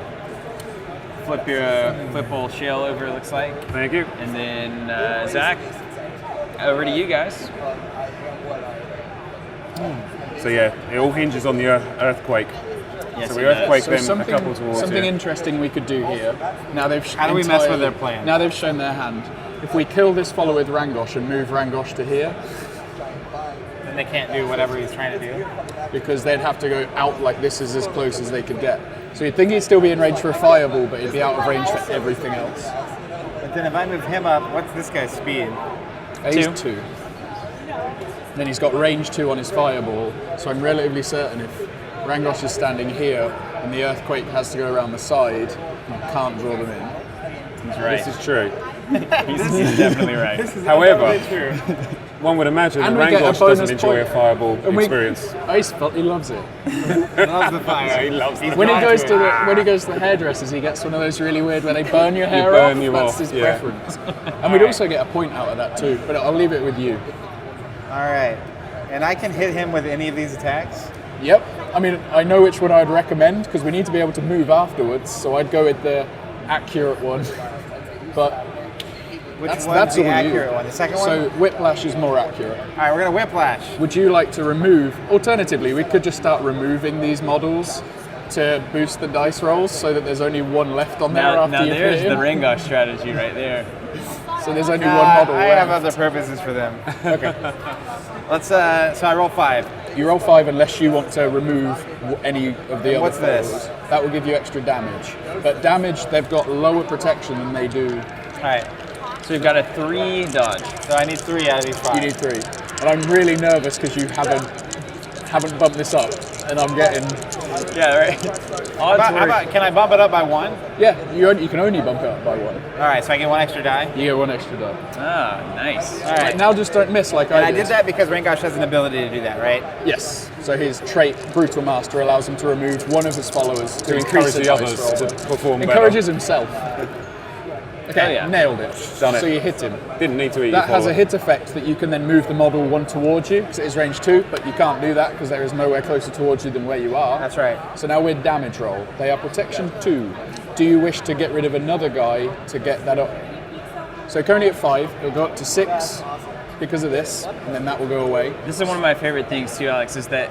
Flip old Shale over, it looks like. Thank you. And then Zach, over to you guys. So yeah, it all hinges on the earthquake. Yes, So we it does. earthquake So them a something, couple towards something here. interesting we could do here. Now they've How do we mess with their plan? Now they've shown their hand. If we kill this follower with Rangosh and move Rangosh to here, And they can't do whatever he's trying to do. because they'd have to go out like this is as close as they could get. So you'd think he'd still be in range for a fireball, but he'd be out of range for everything else. But then if I move him up, what's this guy's speed? He's 2. Then he's got range 2 on his fireball, so I'm relatively certain if Rangosh is standing here and the earthquake has to go around the side, you can't draw them in. He's right. This is true. He's definitely right. However, one would imagine that And we get a Rangosh bonus doesn't enjoy point. a fireball And experience. He loves it. He loves the fire. He loves the When he drawn goes to to it. when he goes to the hairdressers, he gets one of those really weird where they burn your hair burn off. you That's off, his yeah. preference. And we'd also get a point out of that too. But I'll leave it with you. All right. And I can hit him with any of these attacks? Yep. I mean, I know which one I'd recommend because we need to be able to move afterwards. So I'd go with the accurate one. But Which that's one's the all you. accurate one? The second one? So Whiplash is more accurate. All right, we're going to whiplash. Would you like to remove? Alternatively, we could just start removing these models to boost the dice rolls so that there's only one left on there after Now you there's hit the him. Rangosh strategy right there. So there's only one model I have left. other purposes for them. Okay. Let's. So I roll 5. You roll 5 unless you want to remove any of the other What's this? followers. That will give you extra damage. But damage, they've got lower protection than they do. All right. So we've got a 3 dodge. So I need 3 out of these 5. You need 3. And I'm really nervous because you haven't bumped this up. And I'm getting... Yeah, right. Odds How about, can I bump it up by 1? All Yeah, you can only bump it up by 1. right, so I get 1 extra die. You get 1 extra die. Ah, nice. All right. Now just don't miss like And I I did that because Rangosh has an ability to do that, right? Yes. So his trait, Brutal Master, allows him to remove one of his followers to encourage increase the dice others roll. to perform better. Encourages himself. Okay, Oh, yeah. nailed it. Done it. So you hit him. Didn't need to eat That your has a follower. hit effect that you can then move the model 1 towards you, because it is range 2, but you can't do that because there is nowhere closer towards you than where you are. That's right. So now we're damage roll. They are protection 2. Do you wish to get rid of another guy to get that up? So currently at 5, it'll go up to 6 because of this, and then that will go away. This is one of my favorite things too, Alex, is that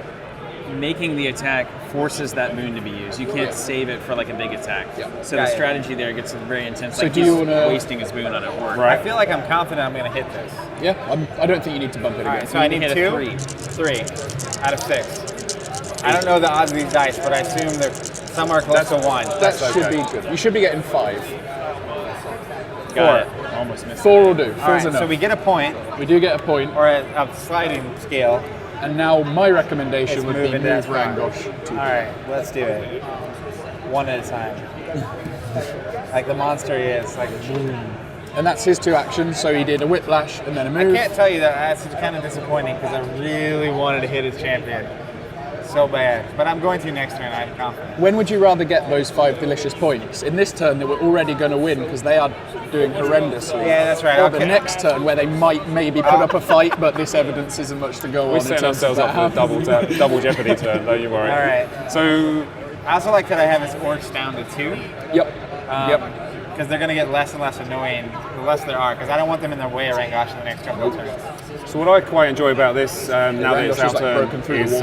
making the attack forces that boon to be used. You can't save it for like a big attack. Yeah. So the strategy there gets very intense. So like do he's you wanna- wasting his boon on it. Or I feel like I'm confident I'm going to hit this. Yeah, I don't think you need to bump it All again. right, so I need hit a 2? three. 3 out of 6. I don't know the odds of these dice, but I assume they're somewhere close to 1. That That's should okay. be good. You should be getting 5. Got it. Almost missed. 4 will do. All 4's right, enough. so we get a point, We do get a point. or a sliding scale. And now my recommendation It's would be moving move that far. Rangosh All to right, let's do it. One at a time. Like the monster he is. Like, And that's his 2 actions, so he did a whiplash and then a I move. can't tell you that that's kind of disappointing because I really wanted to hit his champion so bad. But I'm going to next turn, I'm confident. When would you rather get those 5 delicious points? In this turn, they were already going to win because they are doing horrendously. Yeah, that's right. Or Okay. the next turn where they might maybe put up a fight, but this evidence isn't much to go on. We're in setting terms of ourselves up that for a happening. double jeopardy turn, don't you worry. All right. So, I also like that I have his orcs down to 2. Yep. Yep. Because they're going to get less and less annoying the less there are, because I don't want them in their way of Rangosh in the next couple of turns. so what I quite enjoy about this, now that it's Rangosh is, out like, turn, broken through the is wall.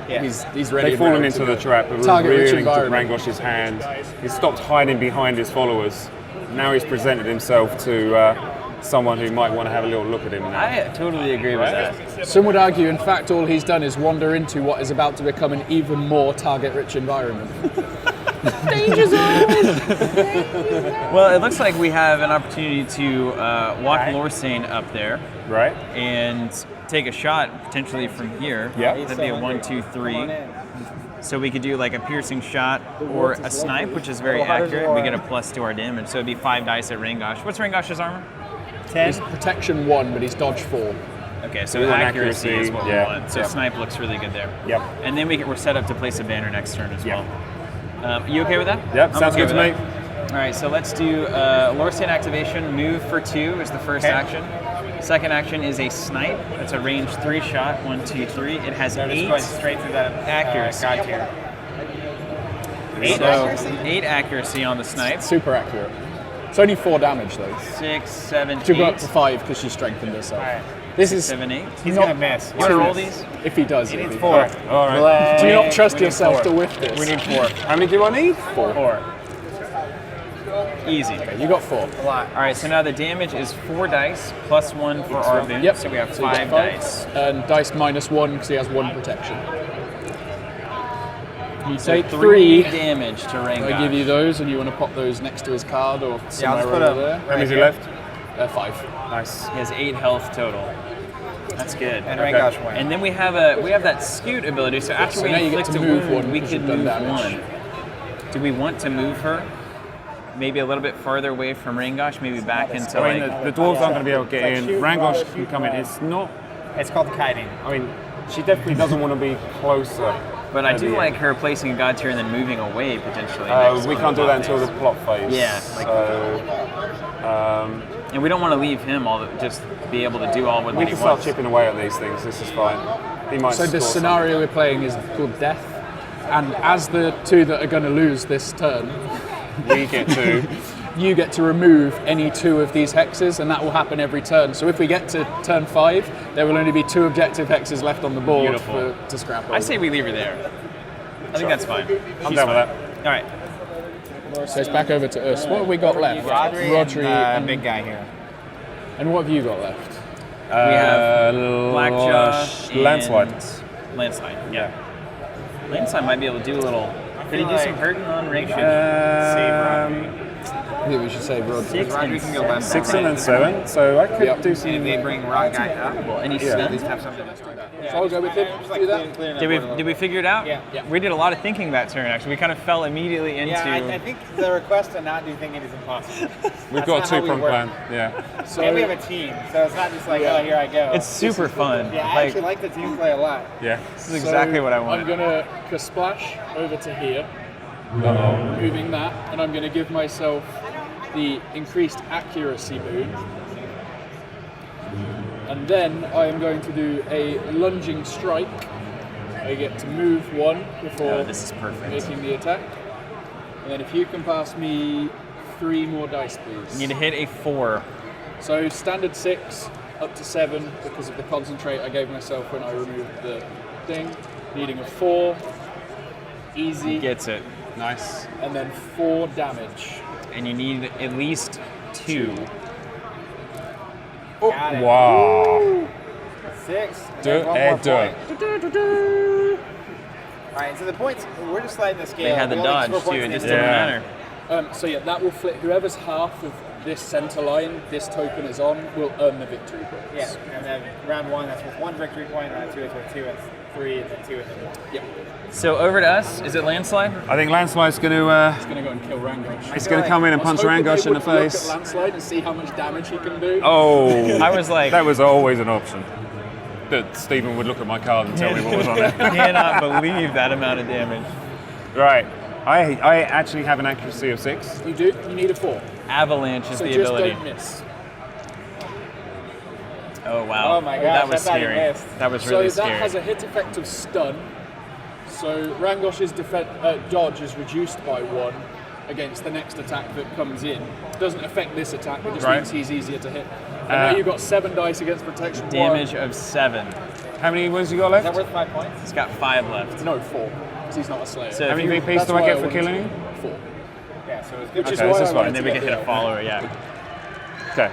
Yeah. He's ready. they've fallen now into to the trap of target rich really took environment. Rangosh's hand. He stopped hiding behind his followers. Now he's presented himself to someone who might want to have a little look at him now. I totally agree with that. Some would argue, in fact, all he's done is wander into what is about to become an even more target-rich environment. Well, it looks like we have an opportunity to walk Lorsane up there Right? and take a shot potentially from here. Yeah. That'd be a 1, 2, 3. So we could do like a piercing shot or a snipe, which is very accurate. We get a plus to our damage, so it'd be 5 dice at Rangosh. What's Rangosh's armor? 10. He's protection 1, but he's dodge 4. Okay, so We want accuracy is accuracy, what yeah. we want. So Yep. snipe looks really good there. Yep. And then we're set up to place a banner next turn as Yep. well. You okay with that? Yep, I'm sounds okay good to with me. that. All right, so let's do Lorsane activation. Move for 2 is the first Okay. action. Second action is a snipe. That's a range 3 shot. 1, 2, 3. It has So I'm just 8 going straight through that accuracy. Godtear. 8 So- accuracy? 8 accuracy on the snipe. Super accurate. It's only 4 damage, though. 6, 7, To go up 8. to 5 because she strengthened herself. All right. This is 7, 8. He's Not- going to miss. You want to roll these? if he does. He it'll needs be 4. All right. Do you not trust We need yourself 4. to whiff this? We need 4. How many do I need? 4. Easy. You got 4. A lot. All right, so now the damage is 4 dice plus 1 for our boon. Yep. So we have So you 5 get dice. And dice minus 1 because he has 1 protection. You So take 3 3. damage to Rangosh. I give you those, and you want to pop those next to his card or somewhere just put over them there. How many left? 5. Nice. He has 8 health total. That's good. And Rangosh wins. And then we have that scoot ability. So after So we now you get inflict to a move wound, one we because can you've done move damage. 1. Do we want to move her? Maybe a little bit farther away from Rangosh, maybe back into I mean, like. the dwarves aren't going to be able to get in. Rangosh can come in. It's not. It's called kiting. I mean, she definitely doesn't want to be closer. But I at do the like end. her placing a Godtear and then moving away potentially. next We to can't do that plot until the phase. plot phase. Yeah, So, And we don't want to leave him just be able to do all what we he can start wants. chipping away at these things. This is fine. He might So the score scenario we're playing is called Death. And as the 2 that are going to lose this turn, something. We get to. you get to remove any 2 of these hexes, and that will happen every turn. So if we get to turn 5, there will only be 2 objective hexes left on the board Beautiful. to scrap over. I say we leave her there. I think that's fine. I'm She's down with fine. that. All right. So it's back over to us. What have we got left? Rodri and big guy here. And what have you got left? We have Blackjaw and Landslide. Landslide, yeah. Landslide might be able to do a little. Could he do some hurting on range? Save Rodri. I think we should say Rod. Six Rodri and can go left. 6 and then 7. So I could Yep. do See if some. they bring Rock guy up. and he's Yeah. At stunned. least have something to do that. So I'll go with him. Do that. Did we figure it out? Yeah. Yeah. We did a lot of thinking that turn. Actually, we kind of fell immediately into. Yeah, I think the request to not do thinking is impossible. We've That's got a not how we 2-prong work. plan. Yeah. So And we have a team, so it's not just like, oh, here I go. it's super fun. Yeah, I Like, actually like the team play a lot. Yeah. this is exactly what I I'm wanted. going to splash over to here, moving that, and I'm going to give myself the increased accuracy boon. And then I am going to do a lunging strike. I get to move 1 before Oh, this is perfect. making the attack. And then if you can pass me 3 more dice, please. You need to hit a 4. So standard 6 up to 7 because of the concentrate I gave myself when I removed the thing. Needing a 4. Easy. Gets it. Nice. And then 4 damage. And you need at least 2. Got it. Wow. 6. Do One more it, do point. it. All right, so the points, we're just sliding the scale. They had the We only dodge score too. points It in just the didn't end. matter. So yeah, that will flip. Whoever's half of this center line this token is on will earn the victory points. Yeah, and then round 1, that's worth 1 victory point. Round 2 is worth 2, and 3, and then 2, and then 1. Yep. So over to us. Is it landslide? I think Landslide's going He's going to go and kill Rangosh. it's going to come in and I was punch hoping Rangosh they in the would look face. at Landslide and see how much damage he can do. Oh, I was like, that was always an option. That Stephen would look at my card and tell me what was on it. cannot believe that amount of damage. Right. I actually have an accuracy of 6. You do. You need a 4. Avalanche is So the just ability. don't miss. Oh wow. Oh my gosh, that was I thought you scary. missed. That was really so that scary. has a hit effect of stun. So Rangosh's dodge is reduced by 1 against the next attack that comes in. Doesn't affect this attack, it just Right. means he's easier to hit. And now you've got 7 dice against protection. Damage of 7. How many wounds you got Is left? that worth 5 points? He's got 5 left. No, 4, because he's not a slayer. So How if many you- VPs That's do I why get for wanted killing to- you? 4. Yeah, so it's good. Which is Okay, why this I is fine. wanted and then to we get can hit a the follower, yeah. Okay.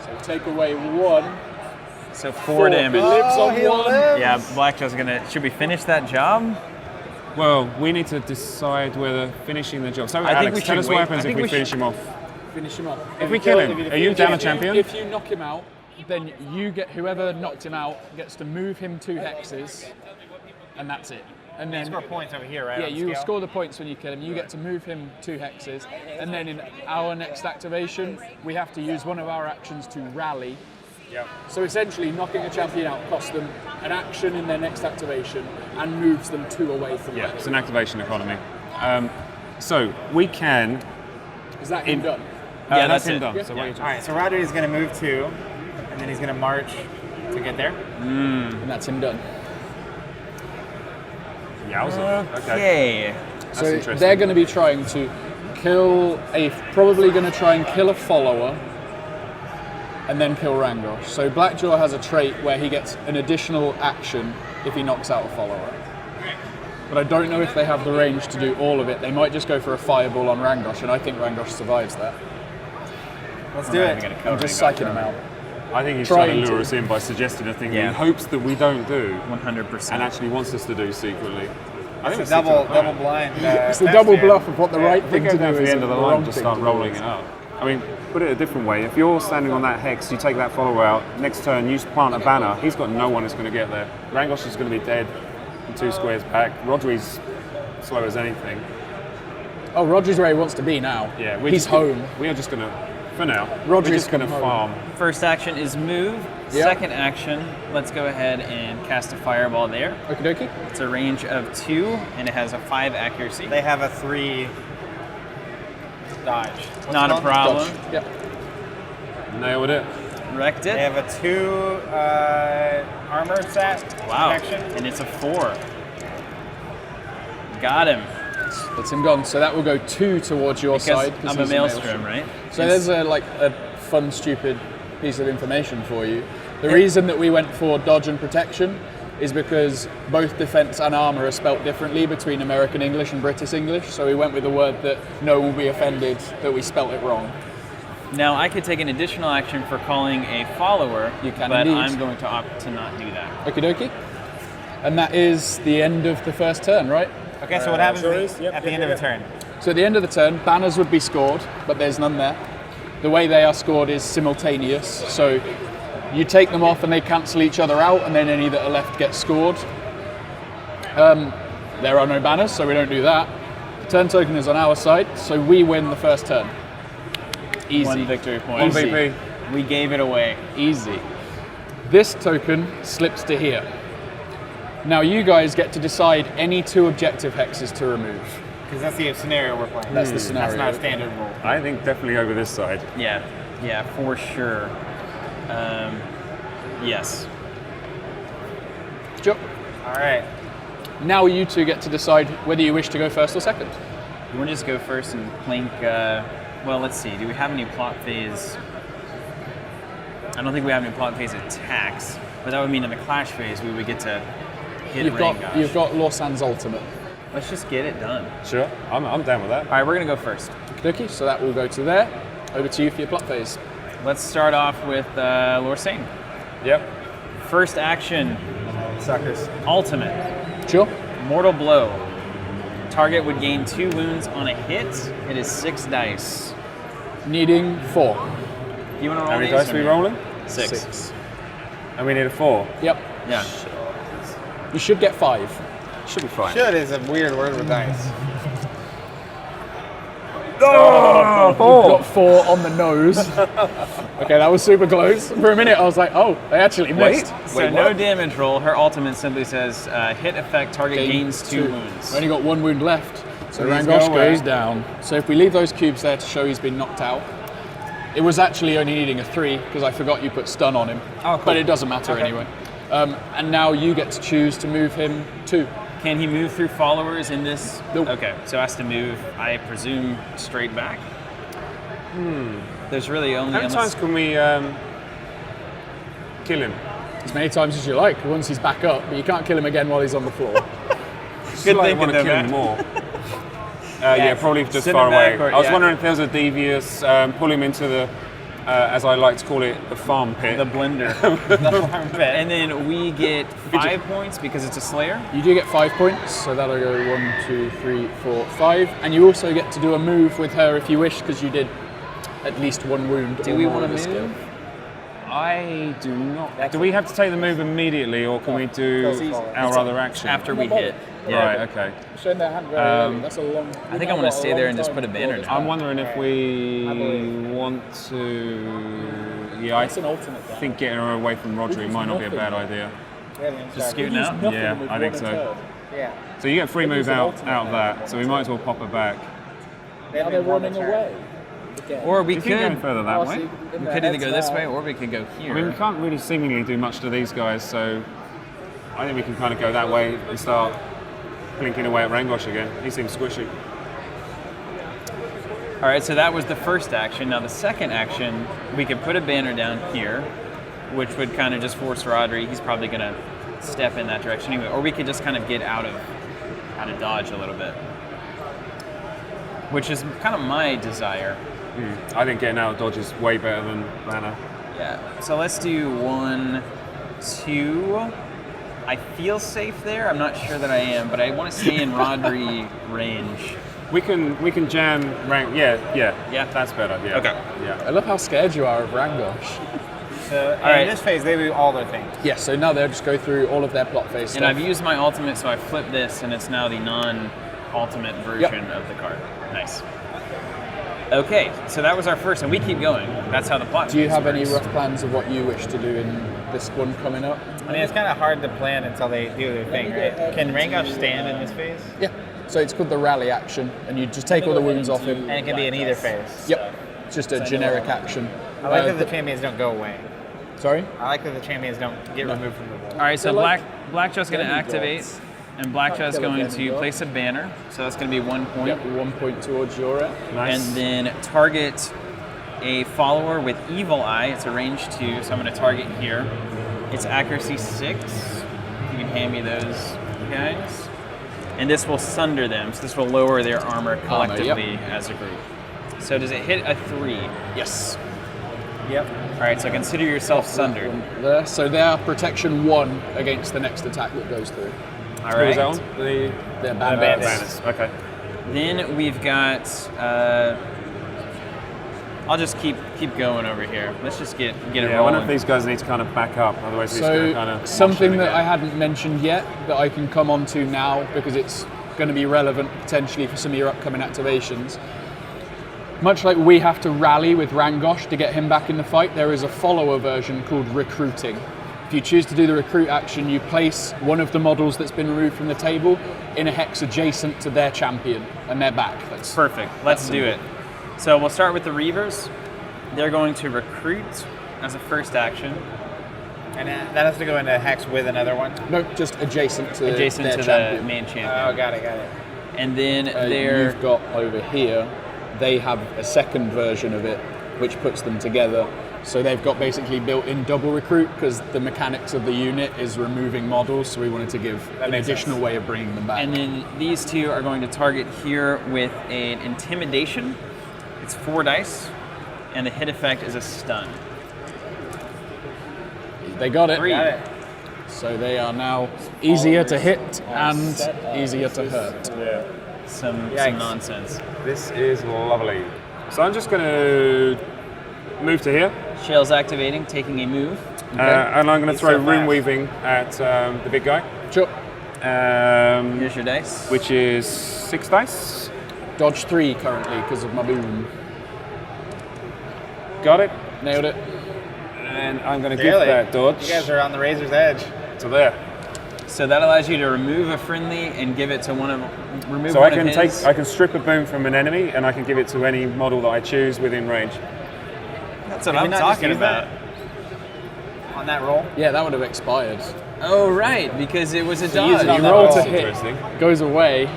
So take away 1. So 4 damage. He lives on he 1. lives. Yeah, Blackjaw's gonna. Should we finish that job? Well, we need to decide whether finishing the job. So, think Alex, we tell should us what wait. happens I if think we we finish should- him off. Finish him up. If we kill him, are you down a champion? If you knock him out, then you get whoever knocked him out gets to move him 2 hexes, and that's it. And You then score points over here, right? yeah, on the you scale? score the points when you kill him. You get to move him 2 hexes, and then in our next activation, we have to use one of our actions to rally. Yep. So essentially, knocking a champion out costs them an action in their next activation and moves them 2 away from Yeah, that. it's an activation economy. So we can. Is that him done? Yeah, that's that's him it. done. So Yeah. what are you All right, so Rodri is going to move 2, and then he's going to march to get there. And that's him done. Yowza. Okay. Okay. That's So interesting. they're going to be trying to probably going to try and kill a follower and then kill Rangosh. So Blackjaw has a trait where he gets an additional action if he knocks out a follower. But I don't know if they have the range to do all of it. They might just go for a fireball on Rangosh, and I think Rangosh survives that. Let's do it. I'm just psyching him out. I think he's trying trying to lure to. us in by suggesting a thing Yeah. he hopes that we don't do 100%. and actually wants us to do secretly. I It's think a double blind. blind. It's the double bluff of what the right We thing go to down do to is the end of the and line wrong and just thing start to do rolling is. it up. I mean, put it a different way. If you're standing on that hex, you take that follower out, next turn you plant a banner, he's got no one that's going to get there. Rangosh is going to be dead in 2 squares back. Rodri's slow as anything. Oh, Roger's where he wants to be now. Yeah, He's home. We are just going to, for now, Rodri's we're just going to come farm. home. First action is move. Yep. Second action, let's go ahead and cast a fireball there. Okie dokie. It's a range of 2, and it has a 5 accuracy. They have a 3 dodge. What's Not it a called? problem. Dodge. Yep. Nailed it. Wrecked They it. have a 2 armor set. Wow. Protection. And it's a 4. Got him. That's him gone. So that will go 2 towards your Because side. I'm a he's maelstrom, right? So there's a fun, stupid piece of information for you. The reason that we went for dodge and protection is because both defense and armor are spelt differently between American English and British English. So we went with a word that no one will be offended that we spelt it wrong. Now I could take an additional action for calling a follower, You can but indeed. I'm going to opt to not do that. Okie dokie. And that is the end of the first turn, right? Okay, so what happens sure at is. the Yep, end of the turn? So at the end of the turn, banners would be scored, but there's none there. The way they are scored is simultaneous. So you take them off and they cancel each other out, and then any that are left get scored. There are no banners, so we don't do that. The turn token is on our side, so we win the first turn. Easy. 1 victory point. One Easy. VP. We gave it away. Easy. This token slips to here. Now you guys get to decide any 2 objective hexes to remove. Because that's the scenario we're playing. That's the scenario. That's not a standard rule. I think definitely over this side. Yeah, for sure. Yes. Joe. All right. Now you 2 get to decide whether you wish to go first or second. You want to just go first and plink, well, let's see. Do we have any plot phase? I don't think we have any plot phase attacks, but that would mean in the clash phase we would get to hit Rangosh. You've got Lawson's ultimate. Let's just get it done. Sure, I'm down with that. All right, we're gonna go first. Okay, so that will go to there. Over to you for your plot phase. Let's start off with Lorsain. Yep. First action, Suckers. ultimate. Sure. Mortal Blow. Target would gain 2 wounds on a hit. It is 6 dice. Needing 4. Do you want to roll How many these, dice or are we no? rolling? 6. And we need a 4. Yep. Yeah. You should get 5. Should be fine. Should is a weird word with dice. Oh, got 4 on the nose. Okay, that was super close. For a minute, I was like, oh, they actually missed. So no damage roll. Her ultimate simply says hit effect, target gains 2 wounds. Only got 1 wound left. So These Rangosh go away. goes down. So if we leave those cubes there to show he's been knocked out, it was actually only needing a 3 because I forgot you put stun on him. Oh, cool. But it doesn't matter anyway. And now you get to choose to move him 2. Can he move through followers in this? Nope. Okay, so has to move, I presume, straight back. There's really only... How many times can we kill him? As many times as you like, once he's back up, but you can't kill him again while he's on the floor. Good I thinking, want to though, kill him Matt. more. Yeah, probably just Send far him away. back or- I was yeah. wondering if there was a devious, pull him into the, as I like to call it, the farm pit. The blender. And then we get 5 points because it's a Slayer. You do get 5 points, so that'll go 1, 2, 3, 4, 5. And you also get to do a move with her if you wish, because you did at least 1 wound. Do or we more want of to the skill. move? I do not. Do we have to take the move immediately, or can we do our other action? After we hit. Right, okay. Showing their hand very early. That's a long. I think I want to stay there and just put a banner down. I'm wondering if we want to. Yeah, I It's an alternate. think getting her away from Rodri might not be a bad idea. Just scooting out. Yeah, I think so. Yeah. So you get free moves out of that, so we might as well pop her back. Now they're running away. Or we You think going could. further that way? We could either go this way or we could go I mean, we here. can't really seemingly do much to these guys, so I think we can kind of go that way and start blinking away at Rangosh again. He seems squishy. All right, so that was the first action. Now the second action, we could put a banner down here, which would kind of just force Rodri. He's probably gonna step in that direction anyway. Or we could just kind of get out of dodge a little bit, which is kind of my desire. I think getting out of dodge is way better than banner. Yeah. So let's do 1, 2. I feel safe there. I'm not sure that I am, but I want to stay in Rodri range. We can jam rank. Yeah. That's better. Yeah. Okay. Yeah. I love how scared you are of Rangosh. So All right. in this phase, they do all their things. Yeah, so now they'll just go through all of their plot phase And stuff. I've used my ultimate, so I flipped this, and it's now the non-ultimate version of the card. Nice. Okay, so that was our first, and we keep going. That's how the plot. Do you phase have any works. rough plans of what you wish to do in this one coming up? I mean, it's kind of hard to plan until they do their thing, right? Can Rangosh stand in this phase? Yeah. So it's called the rally action, and you just take all the wounds off him. And it can be in either phase. Yep. It's just a generic action. I like that the champions don't go away. Sorry? I like that the champions don't get removed from the board. All right, so They're like Blackjaw's going to demigods. activate, and Blackjaw's Kill a going to demigod. place a banner. So that's going to be 1 point. Yep, 1 point towards your end. Nice. And then target a follower with Evil Eye. It's a range 2, so I'm going to target here. It's accuracy 6. You can hand me those guys. And this will sunder them, so this will lower their armor collectively as a group. So does it hit a 3? Yes. Yep. All right, so consider yourself sundered. There. So they are protection 1 against the next attack that goes through. All Who right. was that on? The They're bandits. bandits. banners. Okay. Then we've got. I'll just keep going over here. Let's just get it Yeah, one of rolling. these guys needs to kind of back up, otherwise he's going to kind So of. something that I hadn't mentioned yet that I can come on to now because it's going to be relevant potentially for some of your upcoming activations. Much like we have to rally with Rangosh to get him back in the fight, there is a follower version called recruiting. If you choose to do the recruit action, you place one of the models that's been removed from the table in a hex adjacent to their champion, and they're back. That's Perfect. Let's do it. So we'll start with the Reavers. They're going to recruit as a first action, And that has to go into hex with another one? No, just adjacent to adjacent their to champion. the main Oh, champion. got it. And then they're You've got over here, they have a second version of it, which puts them together. So they've got basically built-in double recruit because the mechanics of the unit is removing models. So we wanted to give an additional way of bringing them back. And then these two are going to target here with an intimidation. It's 4 dice, and the hit effect is a stun. They got it. 3. Got it. So they are now easier to hit and easier to hurt. Yeah. Some nonsense. This is lovely. So I'm just going to move to here. Shale's activating, taking a move. And I'm going to throw so rune fast. weaving at the big guy, Sure. Here's your dice. which is 6 dice. Dodge 3 currently because of my boom. Got it. Nailed it. And I'm going to give Really? that dodge You guys are on the razor's edge. to there. So that allows you to remove a friendly and give it to one of remove So one I can of his. I can strip a boom from an enemy, and I can give it to any model that I choose within range. That's what Did we I'm not just talking use about. that On that roll? Yeah, that would have expired. Oh right, because it was a use dodge. it on You that roll roll. to That's hit, interesting. goes away,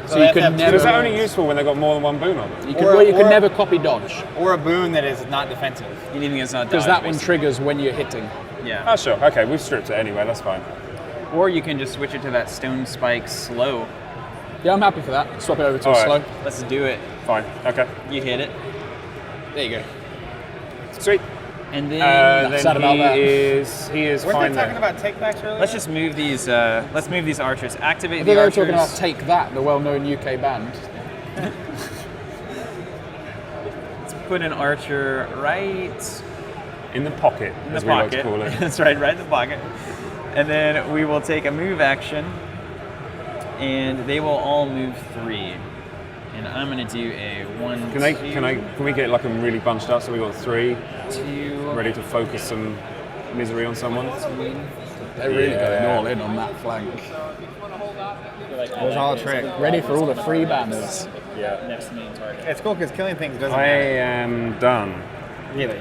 so they you have to could have two never. Is that of only useful when they've got more than one boon on them? You could, Or- well, you could or- never copy dodge Or a boon that is not defensive. Anything that's not because dodge, that one basically. triggers when you're hitting. Yeah. Oh, sure. Okay, we've stripped it anyway. That's fine. Or you can just switch it to that stone spike slow. Yeah, I'm happy for that. Swap it over to a Alright. slow. Let's do it. Fine. Okay. You hit it, There you go. Sweet. and then Sad Then about that. he is Weren't fine they talking there. about takebacks earlier? let's just move these. Let's move these archers. I Activate think the they were archers. talking about Take That, the well-known UK band. Put an archer right In the pocket, in the as we like pocket. to call it. That's right in the pocket. And then we will take a move action, and they will all move 3. And I'm going to do a 1. Can we get like them really bunched up so we got 3 2, ready to focus some misery on someone? They're really Yeah. going all in on that flank. It was all a trick. Ready for all the free banners. next main target. It's cool because killing things doesn't I matter. am done. Really.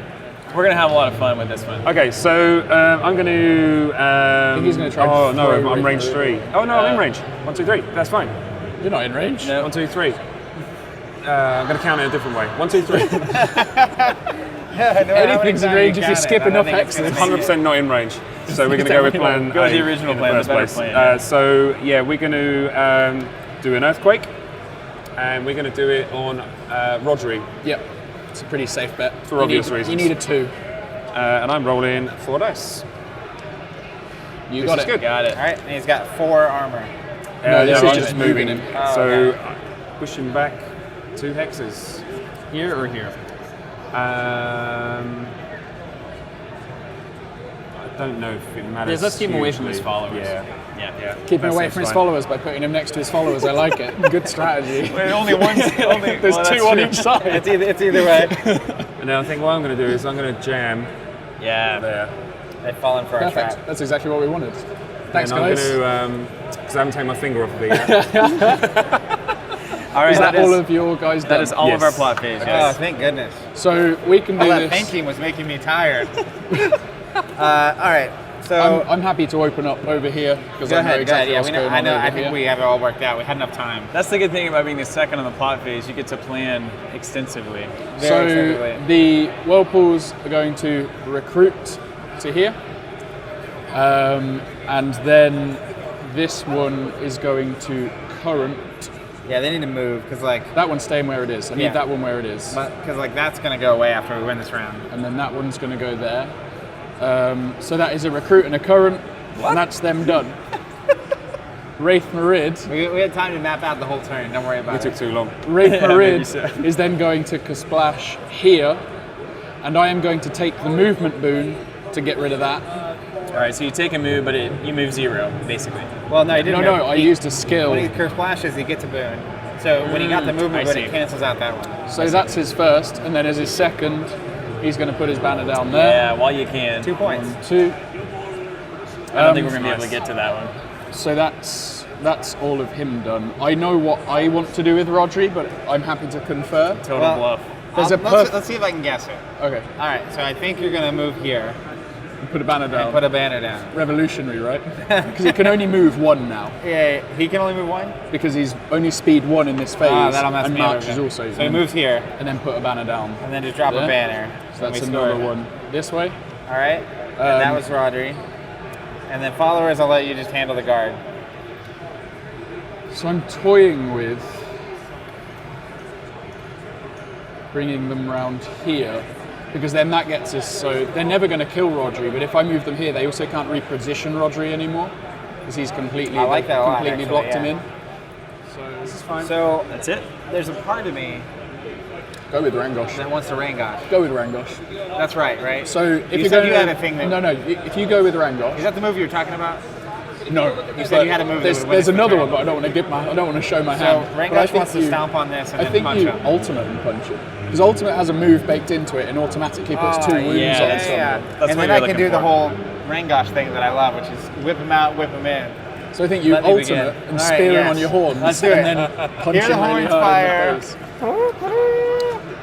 We're going to have a lot of fun with this one. Okay, so I'm going to. think he's gonna try Oh and no, throw I'm range Raith'marid. 3. Oh no, I'm in range. 1, 2, 3. That's fine. You're not in range. No. 1, 2, 3. I'm going to count it a different way. 1, 2, 3. Anything's in range if you skip enough hexes. 100% not in range. So we're going to go with plan Go with the A original in plan, the first better place. plan, yeah. So yeah, we're going to do an earthquake, and we're going to do it on Rodri, Yep. It's a pretty safe bet. For obvious You reasons. need a 2. and I'm rolling 4 dice. You This got is it. good. Got it. All right, and he's got 4 armor. No, this I'm is just just moving moving him. him. So okay. pushing back 2 hexes. Here or here? I don't know if it matters. Let's keep him away from his hugely. followers. Yeah. Keep him That away seems from his fine. followers by putting him next to his followers. I like it. Good strategy. Only one. There's 2 on each side. It's either way. And then I think what I'm going to do is I'm going to jam Yeah. there. They've fallen for our Perfect. trap. That's exactly what we wanted. Thanks, and I'm guys. going to, because I haven't taken my finger off of it yet. All right. Is that all of your guys done? That is all of our Yes. plot phase. Oh, Yes. thank goodness. So we can All do that this. thinking was making me tired. All right, so I'm happy to open up over here because go I know ahead. exactly Yeah, what's we know, going I on know. over I think here. we have it all worked out. We had enough time. That's the good thing about being the second on the plot phase. You get to plan extensively. Very So extensively. the whirlpools are going to recruit to here, and then this one is going to current. Yeah, they need to move because That one's staying where it is. I need Yeah. that one where it is, that's gonna go away after we win this round. and then that one's going to go there. So that is a recruit and a current, and that's them done. raith'marid. We had time to map out the whole turn. Don't worry It about took it. too long. Maybe raith'marid so. is then going to splash here, and I am going to take the movement boon to get rid of that. All right. So you take a move, but you move 0 basically. Well, no, he didn't. No, move. I He- used a skill. When he curse splashes, he gets a boon. So when he got the movement I boon, it see. cancels out that one. So that's his first, and then as his second, he's going to put his banner down there. Yeah. While you can. 2 points. 2. I don't think we're gonna be able to get to that one. So that's all of him done. I know what I want to do with Rodri, but I'm happy to confer. Total Well, bluff. There's a let's see if I can guess it. Okay. All right, so I think you're gonna move here. And put a banner down. And put a banner down. Revolutionary, right? Because he can only move 1 now. Yeah, he can only move 1? Because he's only speed 1 in this phase. That'll mess and me up March is again. also. So he moves here. And then put a banner down. And then just drop a There. banner. So that's another one this way. All right. And that was Rodri. And then followers, I'll let you just handle the guard. So I'm toying with bringing them round here, because then that gets us, so they're never going to kill Rodri, but if I move them here, they also can't reposition Rodri anymore, because he's completely, I like that a lot, completely actually, blocked him in. So this is fine. So That's it. there's a part of me Go with Rangosh. that wants to Rangosh. Go with Rangosh. That's right? So if you you're said going you to, had a thing that... No, if you go with Rangosh, Is that the move you were talking about? no. You said you had a move that would win There's us the another turn. one, but I don't want to show my So hand. But I Rangosh think wants to you- stomp on this and I then think punch you him. ultimate and punch it. Because ultimate has a move baked into it and automatically puts 2 wounds yeah, on that's- someone. That's and what then you're I can looking do the for. whole Rangosh thing that I love, which is whip him out, whip him in. So I think you Let me begin. ultimate and All right, spear him yes. on your horns Let's do it. and then punch Hear the him really horns hard fire. in the face.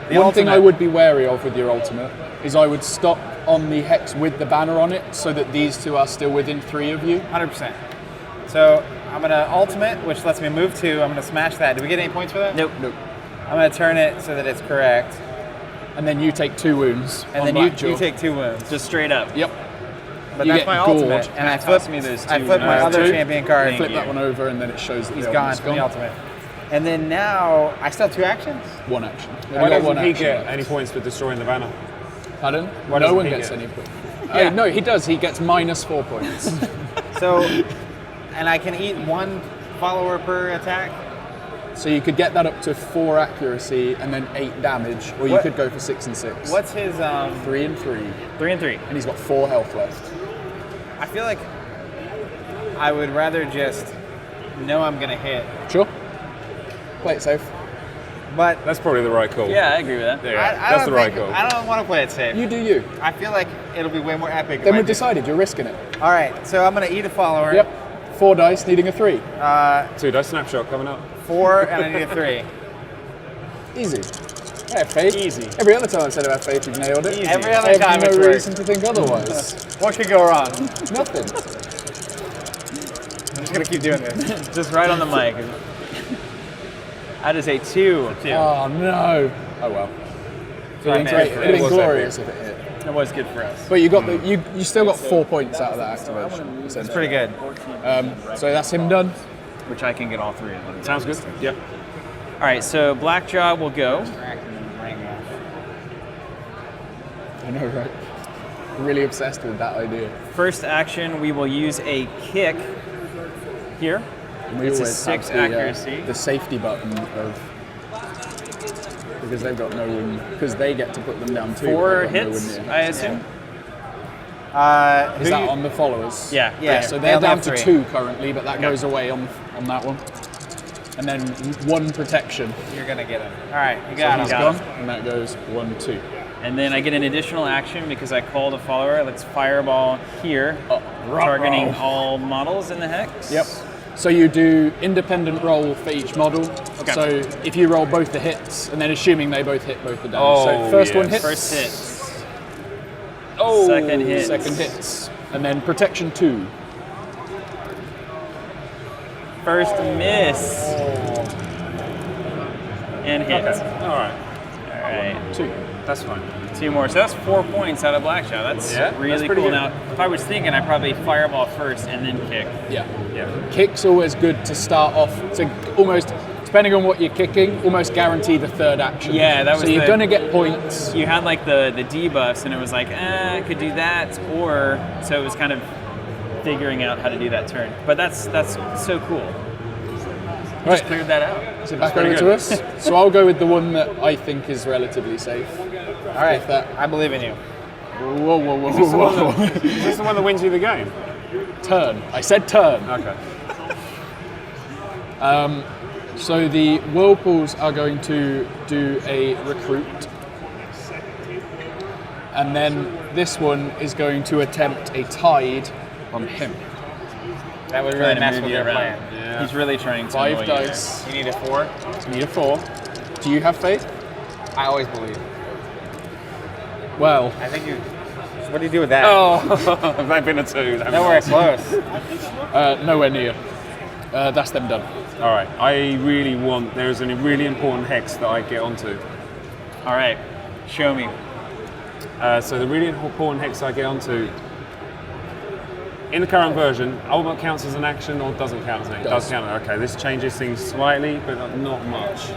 The One thing I ultimate. would be wary of with your ultimate is I would stop on the hex with the banner on it so that these 2 are still within 3 of you. 100%. So I'm going to ultimate, which lets me move 2. I'm going to smash that. Do we get any points for that? Nope. Nope. I'm going to turn it so that it's correct. And then you take 2 wounds. And on then Blackjaw. you take 2 wounds. Just straight up. Yep. But you that's get my gored. ultimate. And I Toss flip, me those I 2 flip my wounds. other 2. champion card. Flip that one over and then it shows that He's the gone ultimate's from the ultimate. And then now, I still have 2 actions? 1 action. Why You got doesn't 1 he action get left. any points for destroying the banner? Pardon? Why No doesn't one he gets get- any points. Yeah. No, he does. He gets -4 points. So, and I can eat 1 follower per attack? So you could get that up to 4 accuracy and then 8 damage, or you What- could go for 6 and 6. What's his, 3 and 3, 3 and 3. and he's got 4 health left. I feel like I would rather just know I'm going to hit. Sure. Play it safe. But That's probably the right call. Yeah, I agree with that. Yeah, I that's don't the right think- call. I don't want to play it safe. You do you. I feel like it'll be way more epic. if Then I we've do- decided you're risking it. All right, so I'm going to eat a follower. Yep. 4 dice, needing a 3. 2 dice snapshot coming up. 4 and I need a 3. Easy. I have faith. Easy. Every other time I said I have faith, you've nailed it. Every I other have time no it's worked. reason to think otherwise. What could go wrong? Nothing. I'm just going to keep doing this. Just right on the mic. That is a 2. Oh no. Oh well. Sorry, It'd man. have been glorious if it hit. That was good for us. But you got you still got 4 points out of that activation. It's pretty good. So that's him done. Which I can get all 3 of them. Sounds good. Yep. All right, so Blackjaw will go. I know, right? Really obsessed with that idea. First action, we will use a kick here. And we It's a always 6 have accuracy. the safety button of because they've got no win because they get to put them down too. 4 but they've got no hits, win near. I assume. Is that on the followers? Yeah. Yeah. So They they're only down have to 3. 2 currently, but that goes away on that one. And then 1 protection. You're going to get him. All right, you So got he's him. gone, and that goes 1, 2. And then I get an additional action because I called a follower. Let's fireball here, targeting ruh-roh. all models in the hex. Yep. So you do independent roll for each model. Okay. So if you roll both the hits, and then assuming they both hit both the damage. Oh, so first one yes. hits. First hit. Oh, Second hits. Second hits. And then protection 2. First miss. And hit. All right. All right. 2. That's fine. 2 more. So that's 4 points out of Blackjaw. That's Yeah, that's really pretty cool. good. Now, if I was thinking, I'd probably fireball first and then kick. Yeah. Yeah. Kick's always good to start off to almost, depending on what you're kicking, almost guarantee the 3rd action. Yeah, that was So you're the- going to get points. You had like the debuffs, and it was like, I could do that, or so it was kind of figuring out how to do that turn. But that's so cool. Right. Cleared that out. So back over to us. So I'll go with the one that I think is relatively safe. All right, If that- I believe in you. Whoa, whoa, whoa, Is this the one whoa. that- is this the one that wins you the game? Turn. I said turn. Okay. So the Whirlpools are going to do a recruit. And then this one is going to attempt a tide on him. That would really Trying to mess move with you your around. plan. He's really trying to 5 annoy you dice. You need a 4? So need a 4. Do you have faith? I always believe. Well, I think you What do you do with that? Oh, they've been a 2. Nowhere close. Nowhere near. That's them done. All right. There's a really important hex that I get onto. All right, show me. So the really important hex I get onto, in the current version, ultimate counts as an action or doesn't count as an action? It does count. Okay, this changes things slightly, but not much.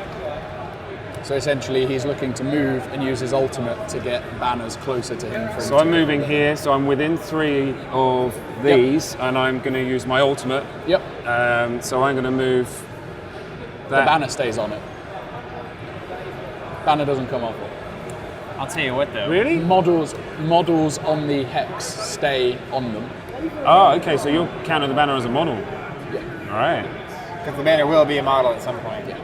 So essentially, he's looking to move and use his ultimate to get banners closer to him. So I'm moving here, so I'm within 3 of these, and I'm going to use my ultimate. Yep. So I'm going to move that. The banner stays on it. Banner doesn't come off it. I'll tell you what though. Really? Models on the hex stay on them. Oh, okay, so you're counting the banner as a model. Yeah. All right. Because the banner will be a model at some point. Yeah.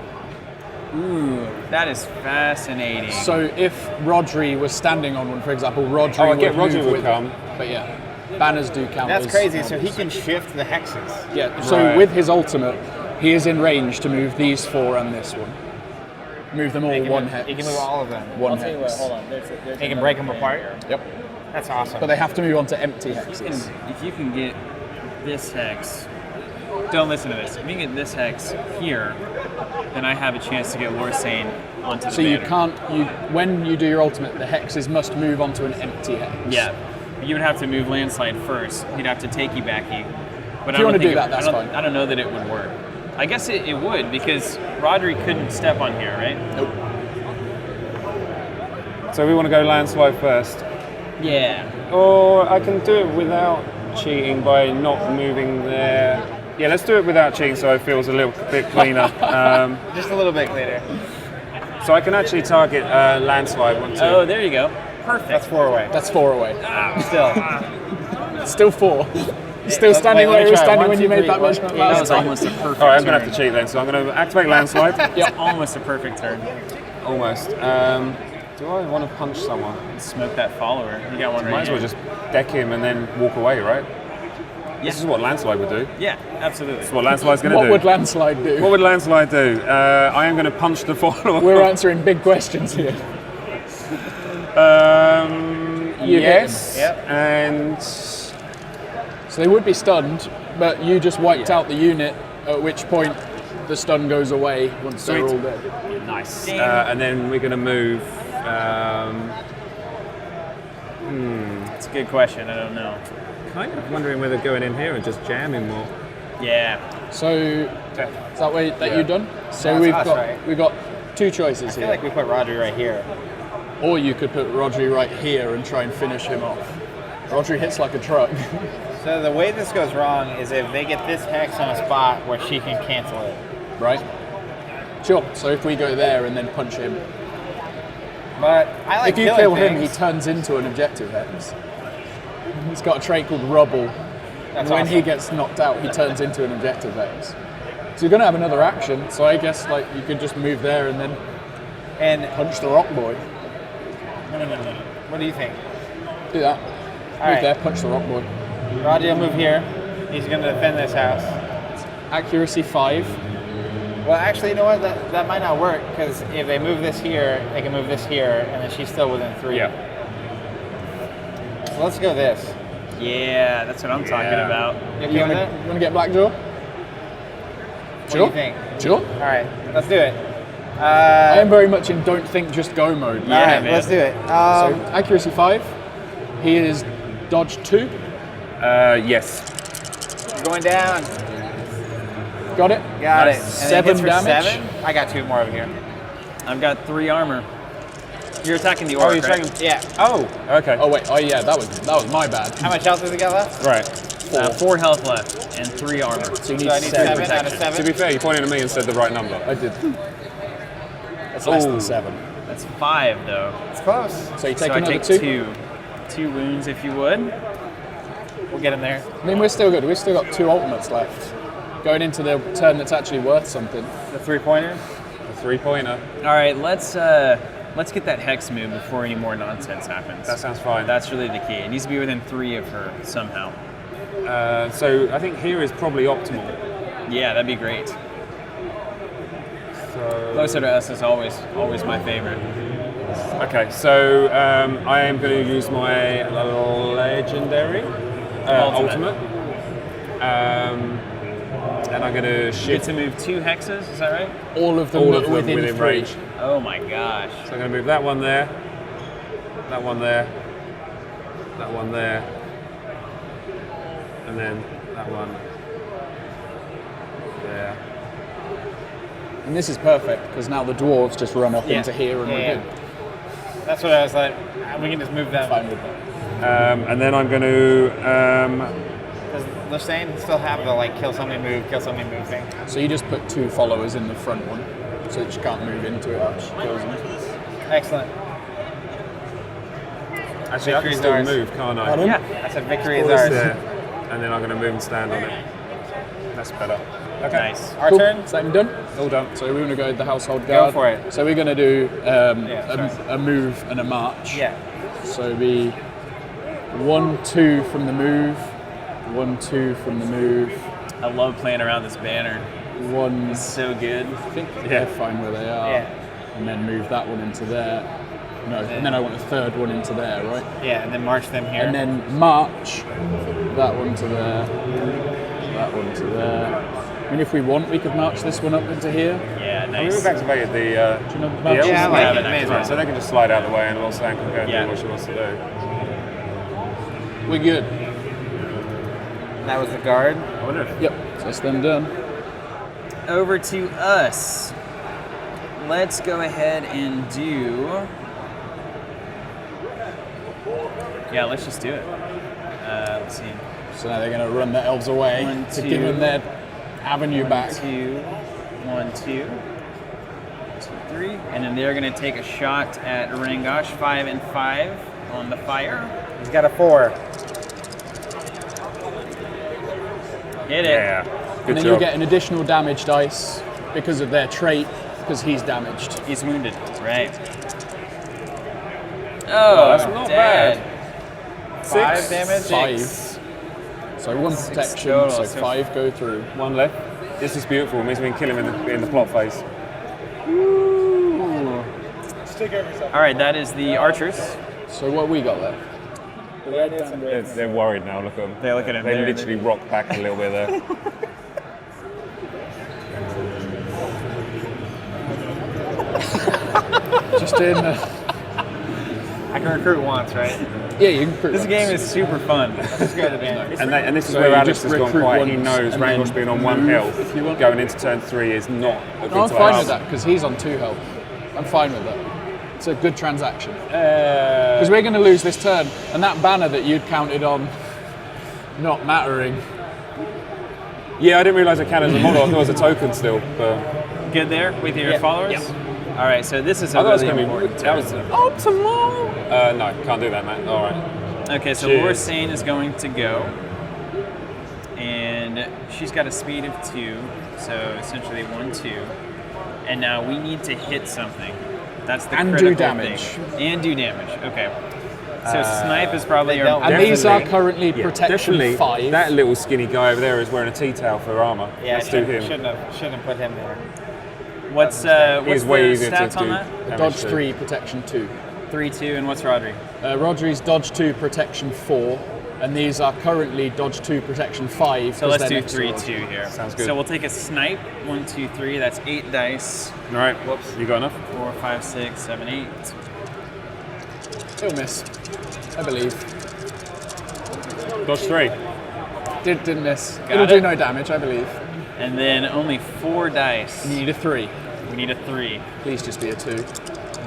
Ooh, that is fascinating. So if Rodri was standing on one, for example, Rodri I get would Rodri move would with come. it. But yeah, banners do count. That's as crazy. So he models. can shift the hexes. Yeah. So Right. with his ultimate, he is in range to move these 4 and this one. Move them all He can one move, hex. He can move all of them. One I'll tell you what, hex. hold on. There's He can break them apart. Yep. That's awesome. But they have to move on to empty hexes. If you can get this hex, don't listen to this. If you can get this hex here, then I have a chance to get Lorsane onto the So you banner. can't. When you do your ultimate, the hexes must move onto an empty hex. Yeah, you would have to move Landslide first. He'd have to take you backy. But If you wanna do that, that's fine. I don't know that it would work. I guess it would because Rodri couldn't step on here, right? Nope. So we want to go landslide first. Yeah. Or I can do it without cheating by not moving there. Yeah, let's do it without cheating so it feels a little bit cleaner. Just a little bit cleaner. So I can actually target landslide 1, 2. Oh, there you go. Perfect. That's 4 away. That's 4 away. Still. Still 4. Still standing Wait, let where me you were try. standing 1, when 2, you made 3, that 1, measurement 8, last That was time. almost a perfect All right, I'm going to turn. have to cheat then. So I'm going to activate landslide. It's almost a perfect turn. Almost. Do I want to punch someone? Smoke that follower. You got one right Might as well here. just deck him and then walk away, right? This is what landslide would do. Yeah, absolutely. That's what landslide's going to What do. would landslide do? What would landslide do? I am going to punch the follower. We're answering big questions here. You hit Yes. him. Yep. And So they would be stunned, but you just wiped out the unit, at which point the stun goes away once they're Sweet. all dead. nice. Damn. And then we're going to move. That's a good question. I don't know. Kind of wondering whether going in here and just jamming more. Yeah. So is that way that Yeah. you're done? So That's we've us, got right? we've got 2 choices I feel here. like we put Rodri right here. Or you could put Rodri right here and try and finish him off. Rodri hits like a truck. So the way this goes wrong is if they get this hex on a spot where she can cancel it. Right? Sure. So if we go there and then punch him. But I like If you killing kill him, he things. turns into an objective hex. He's got a trait called Rubble. That's And when he awesome. gets knocked out, he turns into an objective hex. So you're going to have another action, so I guess like you could just move there and then And punch the rock boy. no. What do you think? Do that. All Move right. there, punch the rock boy. Rodri will move here. He's going to defend this house. Accuracy 5. Well, actually, you know what? That might not work because if they move this here, they can move this here, and then she's still within 3. Yeah. So let's go this. Yeah, that's what I'm talking Yeah. about. You You okay with want it? to get Blackjaw? What do you think? Sure. All right, let's do it. I am very much in don't think, just go mode. All right, man. let's do it. So accuracy 5. He is dodge 2. Yes. Going down. Got it. Got Nice. it. And then 7 hits for damage. 7. I got 2 more over here. I've got 3 armor. You're attacking the orc, you're right? attacking- Yeah. Oh, okay. Oh wait, oh yeah, that was my bad. How much health does he got left? Right. 4 health left and 3 armor. So you need So I need 7. 7 out of protection. 7. To be fair, you pointed at me and said the right number. I did. That's less Ooh. than 7. That's 5 though. It's close. So you take So I another take 2. 2. 2 wounds if you would. We'll get him there. I mean, we're still good. We've still got 2 ultimates left. Going into the turn that's actually worth something. The 3-pointer. A 3-pointer. All right, let's get that hex move before any more nonsense happens. That sounds fine. That's really the key. It needs to be within 3 of her somehow. So I think here is probably optimal. Yeah, that'd be great. So Closer to us is always my favorite. Okay, so I am going to use my legendary ultimate. And I'm going to You get shift to move 2 hexes, is that right? All of them within 3. range. Oh my gosh. So I'm going to move that one there, that one there, that one there, and then that one there. And this is perfect because now the dwarves just run up into here and we're good. That's what I was like. We can just move that. Fine with that. And then I'm going to Does Lashane still have the like kill somebody move thing? So you just put 2 followers in the front one so that you can't move into it which kills them. Excellent. actually I can Victory's still ours. move, can't I? Pardon? I said victory is ours. There. And then I'm going to move and stand on it. That's better. Okay. Nice. Our Cool. turn. Same done. All done. So we're going to go with the household Go guard. for it. So we're going to do sorry. a move and a march. Yeah. So it'll be 1-2 from the move, 1-2 from the move, I love playing around this banner. 1. It's so good. I think they're fine where they are. Yeah. And then move that one into there. No, and then I want a third one into there, right? Yeah, and then march them here. And then march that one to there, that one to there. I mean, if we want, we could march this one up into here. Yeah, We've nice. activated the Do you know the march? elves. Yeah, I like have it. it May as activated. So they can just slide out the way and Losang can go and Yeah. do what she wants to do. We're good. That was the guard. I wonder if Yep, so that's them done. Over to us. Let's go ahead and do. Yeah, let's just do it. Let's see. So now they're going to run the elves away 1, to 2, give them their avenue 1, back. 2, 1, 2, 2, 3, and then they're going to take a shot at Rangosh 5 and 5 on the fire. He's got a 4. Hit it. yeah. And Good then you'll job. get an additional damage dice because of their trait, because he's damaged. He's wounded. Right. Oh, that's not dead. 5 damage. 5. So 1 6 protection, total, so so 5 go through. One left. This is beautiful. It means we can kill him in the plot phase. All right, that is the archers. So what we got left? They're worried now. Look at them. They look at him. They They're- literally rock back a little bit there. Just in. I can recruit once, right? Yeah, you can recruit This once. game is super fun. Let's go to the banner. And this is So where you Alex just has gone recruit quiet. He once knows and Rangosh then being on 1 move health if you want. going into turn 3 is not a good No, I'm place. fine with that because he's on 2 health. I'm fine with that. It's a good transaction. Because we're going to lose this turn, and that banner that you'd counted on not mattering. Yeah, I didn't realise it counted as a model. I thought it was a token still. But Good there with your followers? Yep. All right, so this is a I thought it was really going to be. important That was optimal. No, can't do that, man. All right. Okay, so Cheers. Lorsane is going to go. And she's got a speed of 2, so essentially 1, 2. And now we need to hit something. That's the And do critical damage. thing. And do damage, okay. So snipe is probably they our don't- And these are currently Yeah, protection definitely. 5. That little skinny guy over there is wearing a tea-towel for armour. Yeah, Let's do him. shouldn't have put him there. What's He's the way easier stats to on do. that? damage Dodge to. 3, protection 2. 3, 2, and what's Rodri? Rodri's dodge 2, protection 4. And these are currently dodge 2, protection 5. So 'cause let's they're do next to 3, Rodri. 2 here. Sounds good. So we'll take a snipe. 1, 2, 3. That's 8 dice. All right. Whoops. You got enough? 4, 5, 6, 7, 8. He'll miss, I believe. Dodge 3. Didn't miss. Got It'll it. do no damage, I believe. And then only 4 dice. You need a 3. We need a 3. Please just be a 2.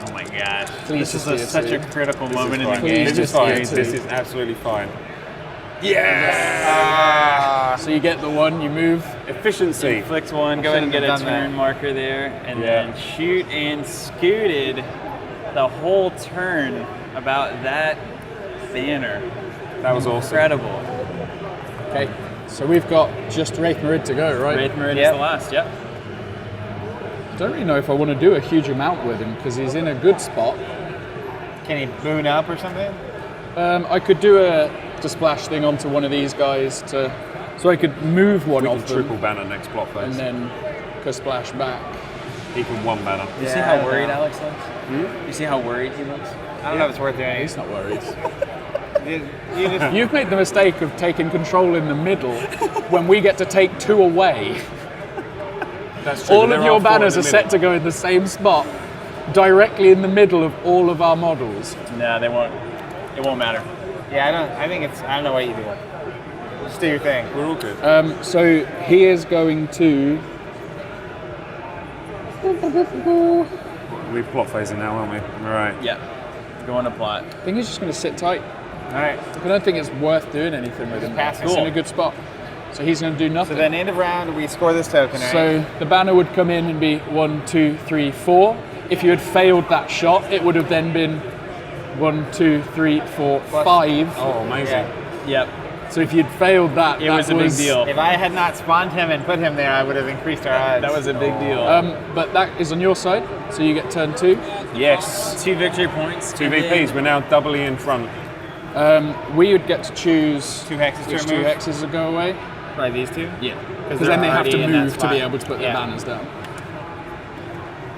Oh my gosh. Please This just be is a such a 2. critical This moment is in the fine. game. Please This is just be a fine. 2. This is absolutely fine. So you get the 1, you move. Efficiency. Inflict 1, go ahead and get a shouldn't have done turn that. marker there, and Yeah. then shoot and scooted the whole turn about that banner. That was awesome. Incredible. Okay, so we've got just raith'marid to go, right? raith'marid is Yep. the last, yep. I don't really know if I want to do a huge amount with him because he's in a good spot. Can he boon up or something? I could do a splash thing onto one of these guys so I could move one We of can them triple banner next plot phase. and then splash back. Equal 1 banner. You see how worried Alex looks? You see how worried he looks? I don't know if it's worth doing. He's not worried. You just, You've made the mistake of taking control in the middle when we get to take 2 away. That's true. All There of are your 4 banners in are the set to go in the same spot, directly in the middle of all of our models. Nah, they won't. It won't matter. yeah, I don't know what you do. Just do your thing. middle. We're all good. So he is going to. We're plot phasing now, aren't we? All right. Yeah. Go on to plot. I think he's just going to sit tight. All right. I don't think it's worth doing anything with him. pass it. He's in Cool. a good spot. So he's going to do So nothing. then end of round, we score this token, right? So the banner would come in and be 1, 2, 3, 4. If you had failed that shot, it would have then been 1, 2, 3, 4, 5. Oh, amazing. Yep. So if you'd failed that, It was a big deal. If I had not spawned him and put him there, I would have increased our odds. That was a big deal. But that is on your side, so you get turn 2. Yes. 2 victory points. 2 and then- VPs. We're now doubly in front. We would get to choose 2 hexes which to 2 remove. hexes will go away. Probably these two. Yeah. Because then they have to in that move to spot. be able to put their Yeah. banners down.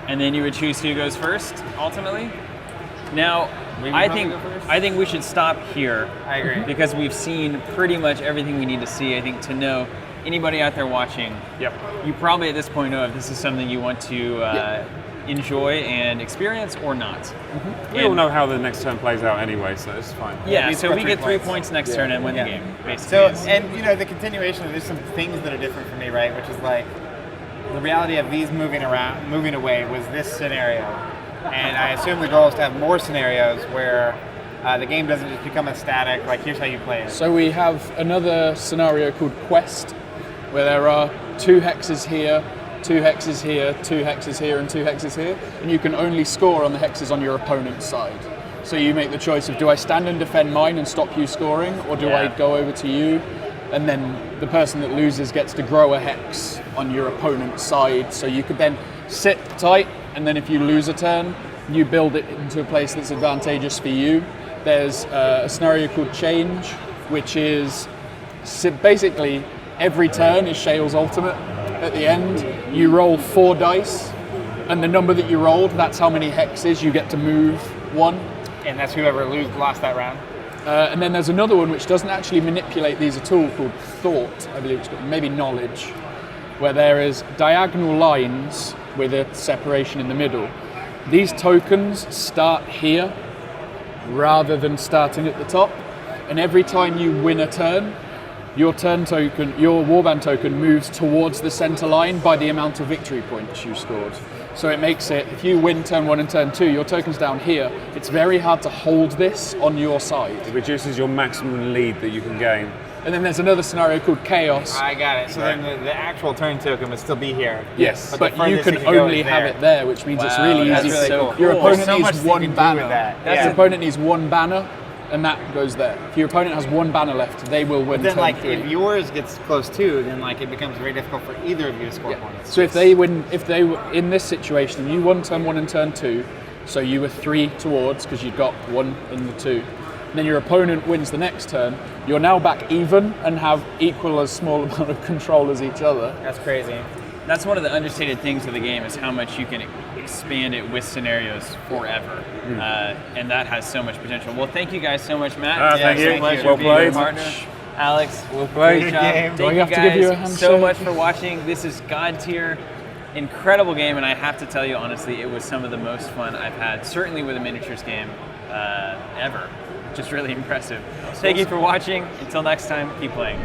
And then you would choose who goes first, ultimately. Now, We would I probably think go first? I think we should stop here. I agree. Because we've seen pretty much everything we need to see. I think to know anybody out there watching, Yep. you probably at this point know if this is something you want to enjoy and experience or not. We all know how the next turn plays out anyway, so it's fine. Yeah, We so score we 3 get 3 points. points next turn and win Yeah. the game, basically. So, is- and you know, the continuation of there's some things that are different for me, right? Which is like the reality of these moving away was this scenario, and I assume the goal is to have more scenarios where the game doesn't just become a static. Like here's how you play it. So we have another scenario called Quest, where there are 2 hexes here, 2 hexes here, 2 hexes here, and 2 hexes here, and you can only score on the hexes on your opponent's side. So you make the choice of, do I stand and defend mine and stop you scoring, or do I Yeah. go over to you? And then the person that loses gets to grow a hex on your opponent's side. So you could then sit tight, and then if you lose a turn, you build it into a place that's advantageous for you. There's a scenario called Change, which is basically every turn is Shale's ultimate. At the end, you roll 4 dice, and the number that you rolled, that's how many hexes you get to move 1. And that's whoever lost that round. And then there's another one which doesn't actually manipulate these at all, called Thought, I believe it's called, maybe Knowledge, where there is diagonal lines with a separation in the middle. These tokens start here rather than starting at the top, and every time you win a turn, your turn token, your warband token moves towards the center line by the amount of victory points you scored. So it makes it, if you win turn 1 and turn 2, your token's down here. It's very hard to hold this on your side. It reduces your maximum lead that you can gain. And then there's another scenario called Chaos. I got it. So then the actual turn token would still be here. Yes, But the but you furthest can it can go only is have there. it there, which means it's Wow, really that's easy. really so cool. Your cool. opponent There's so much needs that you one can do banner. with that. Your Yeah. opponent needs 1 banner, and that goes there. If your opponent has 1 banner left, they will win Then turn like 3. if yours gets close too, then like it becomes very difficult for either of you to score Yeah. points. So if they win, in this situation, you won turn 1 and turn 2, so you were 3 towards because you'd got 1 and the 2. And then your opponent wins the next turn. You're now back even and have equal as small amount of control as each other. That's crazy. That's one of the understated things of the game is how much you can expand it with scenarios forever, and that has so much potential. Well, thank you guys so much, Matt. Thank you. So much Well for being a played. partner. Alex, Well played. great job. Good game. Thank Do I you have to guys give you a so handshake? much for watching. This is Godtear. Incredible game, and I have to tell you honestly, it was some of the most fun I've had, certainly with a miniatures game ever. Just really impressive. Thank you for watching. Until next time, keep playing.